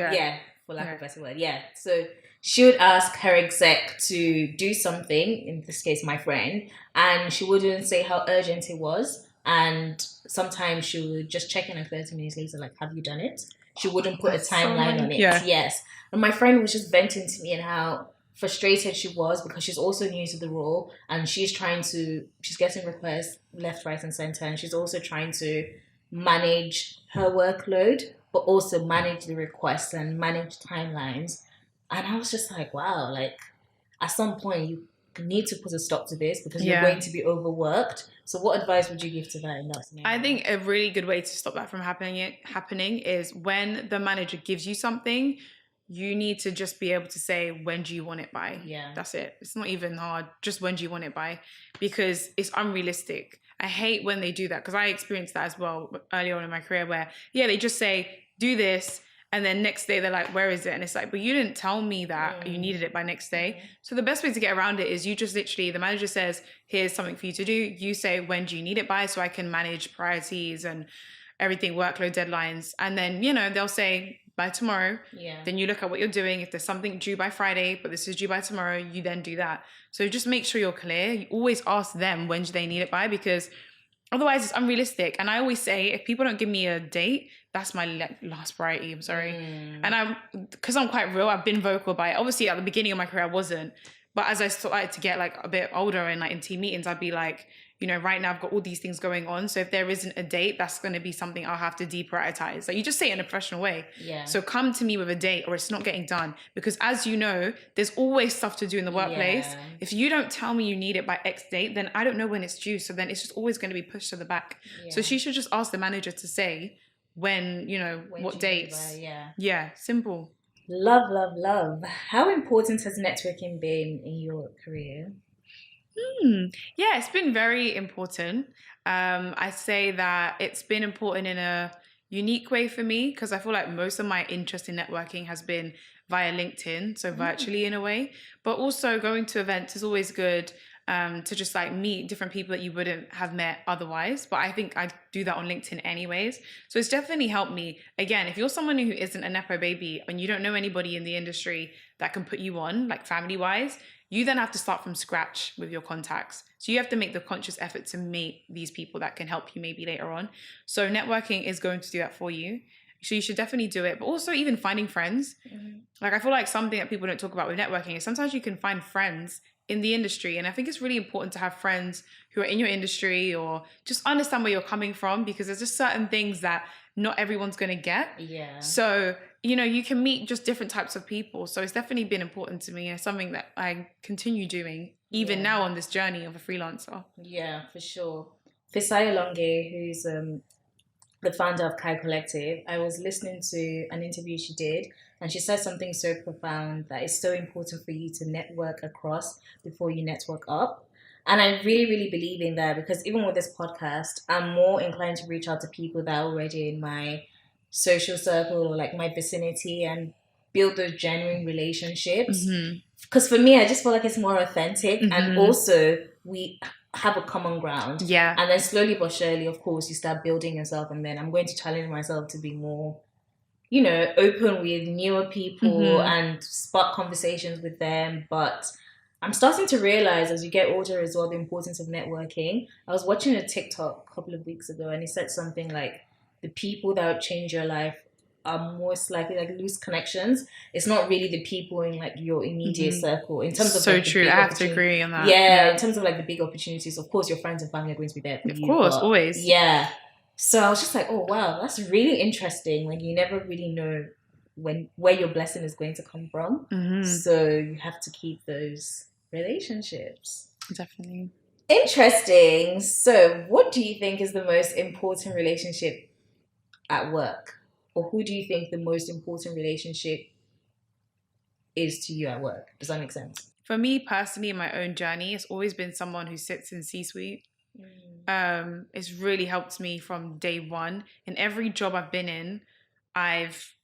lack of a better word. Yeah. So she would ask her exec to do something, in this case, my friend, and she wouldn't say how urgent it was. And sometimes she would just check in like 30 minutes later, like, have you done it? She wouldn't put a timeline on it. Yes. And my friend was just venting to me and how frustrated she was because she's also new to the role and she's getting requests left, right, and center. And she's also trying to manage her workload, but also manage the requests and manage timelines. And I was just like, wow, like at some point you need to put a stop to this because you're going to be overworked. So what advice would you give to that in that scenario? I think a really good way to stop that from happening is when the manager gives you something, you need to just be able to say, when do you want it by? Yeah. That's it. It's not even hard. Just when do you want it by? Because it's unrealistic. I hate when they do that because I experienced that as well early on in my career where, they just say, do this. And then next day they're like, where is it? And it's like, but you didn't tell me that you needed it by next day. So the best way to get around it is you just literally, the manager says, here's something for you to do. You say, when do you need it by? So I can manage priorities and everything, workload deadlines. And then, they'll say by tomorrow. Then you look at what you're doing. If there's something due by Friday, but this is due by tomorrow, you then do that. So just make sure you're clear. You always ask them when do they need it by because otherwise it's unrealistic. And I always say, if people don't give me a date, that's my last priority. I'm sorry. And because I'm quite real, I've been vocal about it. Obviously, at the beginning of my career, I wasn't. But as I started to get like a bit older and like in team meetings, I'd be like, right now I've got all these things going on. So if there isn't a date, that's going to be something I'll have to deprioritize. Like you just say it in a professional way. So come to me with a date or it's not getting done. Because as you know, there's always stuff to do in the workplace. If you don't tell me you need it by X date, then I don't know when it's due. So then it's just always going to be pushed to the back. So she should just ask the manager to say, when what dates. Simple. Love. How important has networking been in your career? It's been very important. I say that it's been important in a unique way for me, because I feel like most of my interest in networking has been via LinkedIn, so virtually in a way. But also going to events is always good, to just like meet different people that you wouldn't have met otherwise. But I think I do that on LinkedIn anyways. So it's definitely helped me. Again, if you're someone who isn't a Nepo baby and you don't know anybody in the industry that can put you on, like family wise, you then have to start from scratch with your contacts. So you have to make the conscious effort to meet these people that can help you maybe later on. So networking is going to do that for you. So you should definitely do it. But also even finding friends. Like I feel like something that people don't talk about with networking is sometimes you can find friends in the industry. And I think it's really important to have friends who are in your industry or just understand where you're coming from, because there's just certain things that not everyone's going to get. Yeah. So, you know, you can meet just different types of people. So it's definitely been important to me, and it's something that I continue doing even now on this journey of a freelancer. Yeah, for sure. Fisayo Longe, who's the founder of Kai Collective, I was listening to an interview she did, and she said something so profound that it's so important for you to network across before you network up. And I really, really believe in that, because even with this podcast, I'm more inclined to reach out to people that are already in my social circle or like my vicinity and build those genuine relationships. Because for me, I just feel like it's more authentic, and also we have a common ground. Yeah. And then slowly but surely, of course, you start building yourself, and then I'm going to challenge myself to be more, you know, open with newer people and spark conversations with them. But I'm starting to realize as you get older as well the importance of networking. I was watching a TikTok a couple of weeks ago, and it said something like, the people that would change your life are most likely like loose connections. It's not really the people in like your immediate circle. In terms of so like, true, I have to agree on that. Yeah, in terms of like the big opportunities, of course, your friends and family are going to be there for you. Of course, always. Yeah. So I was just like, oh wow, that's really interesting. Like you never really know where your blessing is going to come from. So you have to keep those relationships. Definitely. Interesting. So what do you think is the most important relationship at work? Or who do you think the most important relationship is to you at work? Does that make sense? For me personally, in my own journey, it's always been someone who sits in C-suite. It's really helped me from day one. In every job I've been in,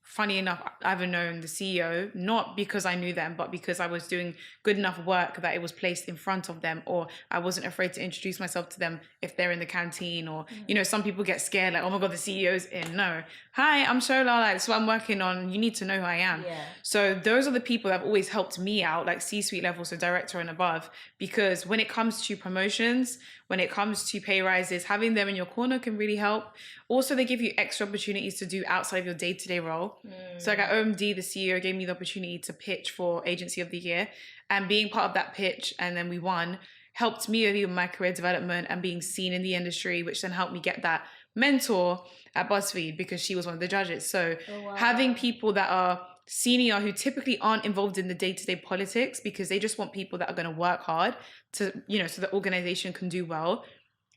funny enough, I've known the CEO, not because I knew them, but because I was doing good enough work that it was placed in front of them, or I wasn't afraid to introduce myself to them if they're in the canteen, or, you know, some people get scared, like, oh my God, the CEO's in. No. Hi, I'm Shola, like, so I'm working on, you need to know who I am. Yeah. So those are the people that have always helped me out, like C-suite level, so director and above, because when it comes to promotions, when it comes to pay rises, having them in your corner can really help. Also, they give you extra opportunities to do outside of your day-to-day role. So like at OMD, the CEO gave me the opportunity to pitch for Agency of the Year, and being part of that pitch, and then we won, helped me with my career development and being seen in the industry, which then helped me get that mentor at BuzzFeed because she was one of the judges. So having people that are senior who typically aren't involved in the day-to-day politics because they just want people that are going to work hard to, you know, so the organization can do well.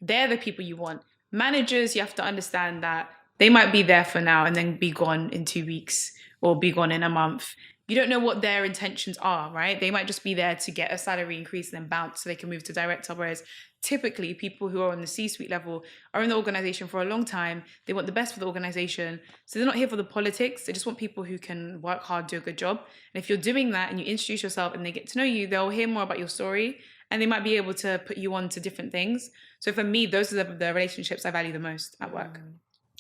They're the people you want. Managers, you have to understand that they might be there for now and then be gone in 2 weeks or be gone in a month. You don't know what their intentions are, right? They might just be there to get a salary increase and then bounce so they can move to director. Whereas typically people who are on the C-suite level are in the organization for a long time. They want the best for the organization. So they're not here for the politics. They just want people who can work hard, do a good job. And if you're doing that and you introduce yourself and they get to know you, they'll hear more about your story and they might be able to put you on to different things. So for me, those are the relationships I value the most at work.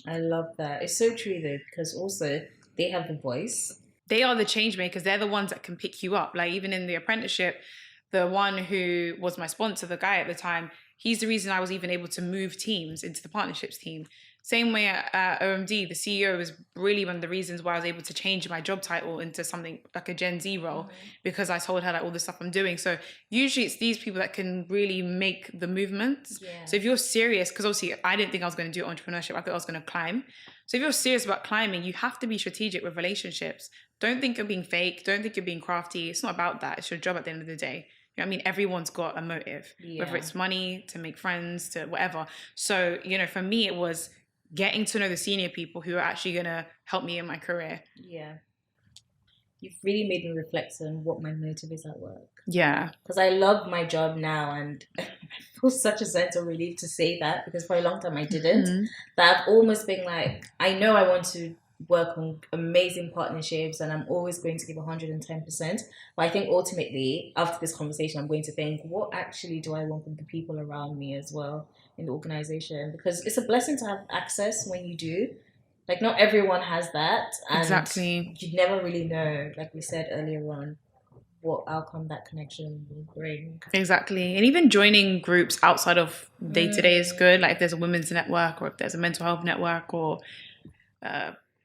I love that. It's so true though, because also they have the voice. They are the change makers. They're the ones that can pick you up. Like even in the apprenticeship, the one who was my sponsor, the guy at the time, he's the reason I was even able to move teams into the partnerships team. Same way at OMD, the CEO was really one of the reasons why I was able to change my job title into something like a GenZ role, because I told her like all the stuff I'm doing. So usually it's these people that can really make the movements. Yeah. So if you're serious, because obviously I didn't think I was going to do entrepreneurship, I thought I was going to climb. So if you're serious about climbing, you have to be strategic with relationships. Don't think you're being fake. Don't think you're being crafty. It's not about that. It's your job at the end of the day. You know what I mean? Everyone's got a motive, whether it's money, to make friends, to whatever. So, you know, for me, it was getting to know the senior people who are actually going to help me in my career. Yeah. you've really made me reflect on what my motive is at work. Yeah. Because I love my job now, and I feel such a sense of relief to say that, because for a long time I didn't. Mm-hmm. That I've almost been like, I know I want to work on amazing partnerships and I'm always going to give 110%. But I think ultimately, after this conversation, I'm going to think, what actually do I want from the people around me as well in the organization? Because it's a blessing to have access when you do. Like, not everyone has that. And Exactly. you never really know, like we said earlier on, what outcome that connection will bring. Exactly. And even joining groups outside of day-to-day is good. Like if there's a women's network, or if there's a mental health network, or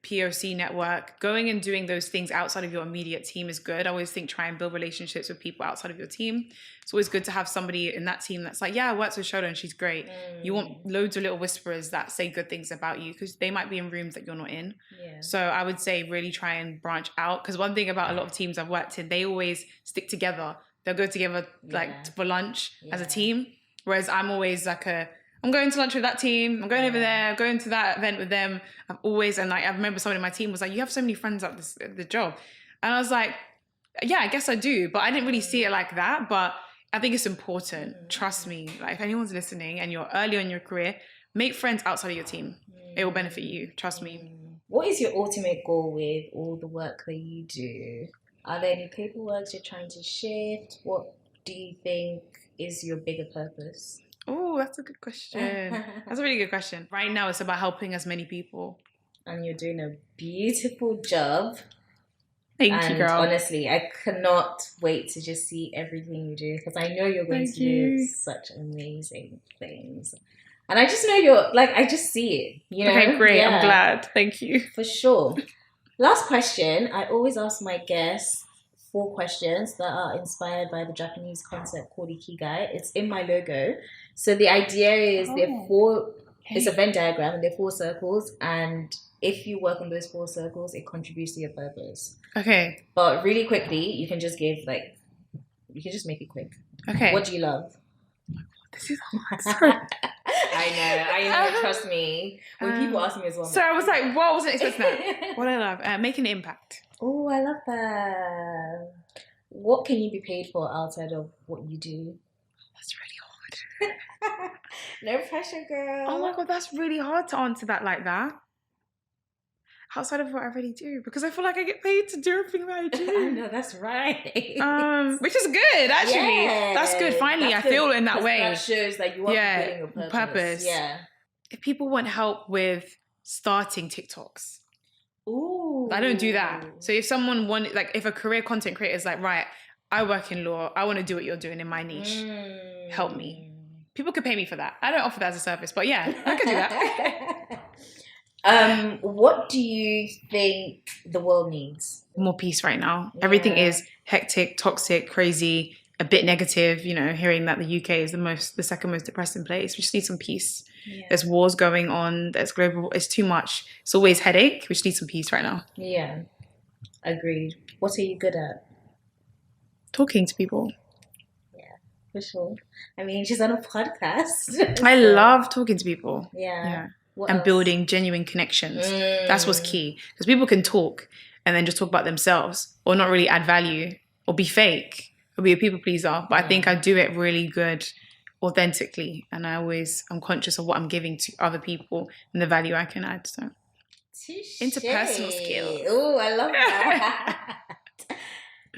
POC network, going and doing those things outside of your immediate team is good. I always think try and build relationships with people outside of your team. It's always good to have somebody in that team that's like, yeah, I worked with Shola and she's great. You want loads of little whisperers that say good things about you, because they might be in rooms that you're not in. Yeah. So I would say really try and branch out, because one thing about a lot of teams I've worked in, they always stick together. They'll go together like for lunch as a team, whereas I'm always like I'm going to lunch with that team. I'm going over there. I'm going to that event with them. I've always, and like I remember someone in my team was like, "You have so many friends at the job," and I was like, "Yeah, I guess I do," but I didn't really see it like that. But I think it's important. Trust me. Like if anyone's listening and you're early in your career, make friends outside of your team. It will benefit you. Trust me. What is your ultimate goal with all the work that you do? Are there any paperwork you're trying to shift? What do you think is your bigger purpose? Oh, that's a good question. That's a really good question. Right now, it's about helping as many people. And you're doing a beautiful job. Thank you, girl. Honestly, I cannot wait to just see everything you do, because I know you're going to do such amazing things. And I just know I just see it, you know? Okay, great. Yeah. I'm glad. Thank you. For sure. Last question. I always ask my guests 4 questions that are inspired by the Japanese concept called Ikigai. It's in my logo. So the idea is it's a Venn diagram, and there are 4 circles, and if you work on those 4 circles, it contributes to your purpose. Okay. But really quickly, you can just you can just make it quick. Okay. What do you love? This is hard. I know, trust me. When people ask me as well. So I was like, what? I wasn't expecting that. What I love? Making an impact. Oh, I love that. What can you be paid for outside of what you do? That's really hard. No pressure, girl. Oh my God, that's really hard to answer that like that. Outside of what I already do, because I feel like I get paid to do everything that I do. I know, that's right. Which is good, actually. Yeah, that's good. Finally, I feel in that way. That shows that you are fulfilling a purpose. Yeah. If people want help with starting TikToks, ooh, I don't do that. So if someone if a career content creator is like, right, I work in law, I want to do what you're doing in my niche, help me. People could pay me for that. I don't offer that as a service, but yeah, I could do that. What do you think the world needs? More peace right now. Yeah. Everything is hectic, toxic, crazy, a bit negative. Hearing that the UK is the second most depressing place. We just need some peace. Yeah. There's wars going on. There's global. It's too much. It's always headache. We just need some peace right now. Yeah, agreed. What are you good at? Talking to people. Yeah, for sure. I mean, she's on a podcast. I love talking to people. Yeah. And building genuine connections. That's what's key. Because people can talk and then just talk about themselves, or not really add value, or be fake, or be a people pleaser. But I think I do it really good, authentically. And I'm conscious of what I'm giving to other people and the value I can add. So interpersonal skills. Oh, I love that.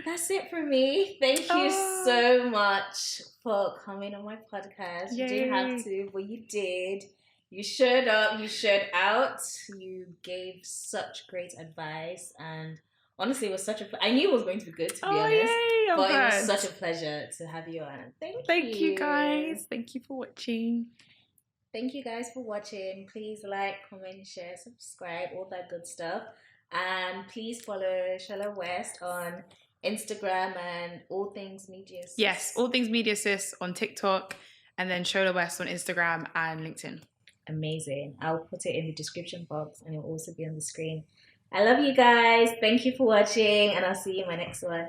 That's it for me. Thank you so much for coming on my podcast. Yay. You didn't have to, but you did. You showed up, you showed out, you gave such great advice, and honestly, it was such I knew it was going to be good, to be honest. Yay, but glad. It was such a pleasure to have you on. Thank you guys. Thank you for watching. Thank you guys for watching. Please like, comment, share, subscribe, all that good stuff. And please follow Shola West on Instagram and All Things Media Sis. Yes, All Things Media Sis on TikTok, and then Shola West on Instagram and LinkedIn. Amazing. I'll put it in the description box, and it'll also be on the screen. I love you guys. Thank you for watching, and I'll see you in my next one.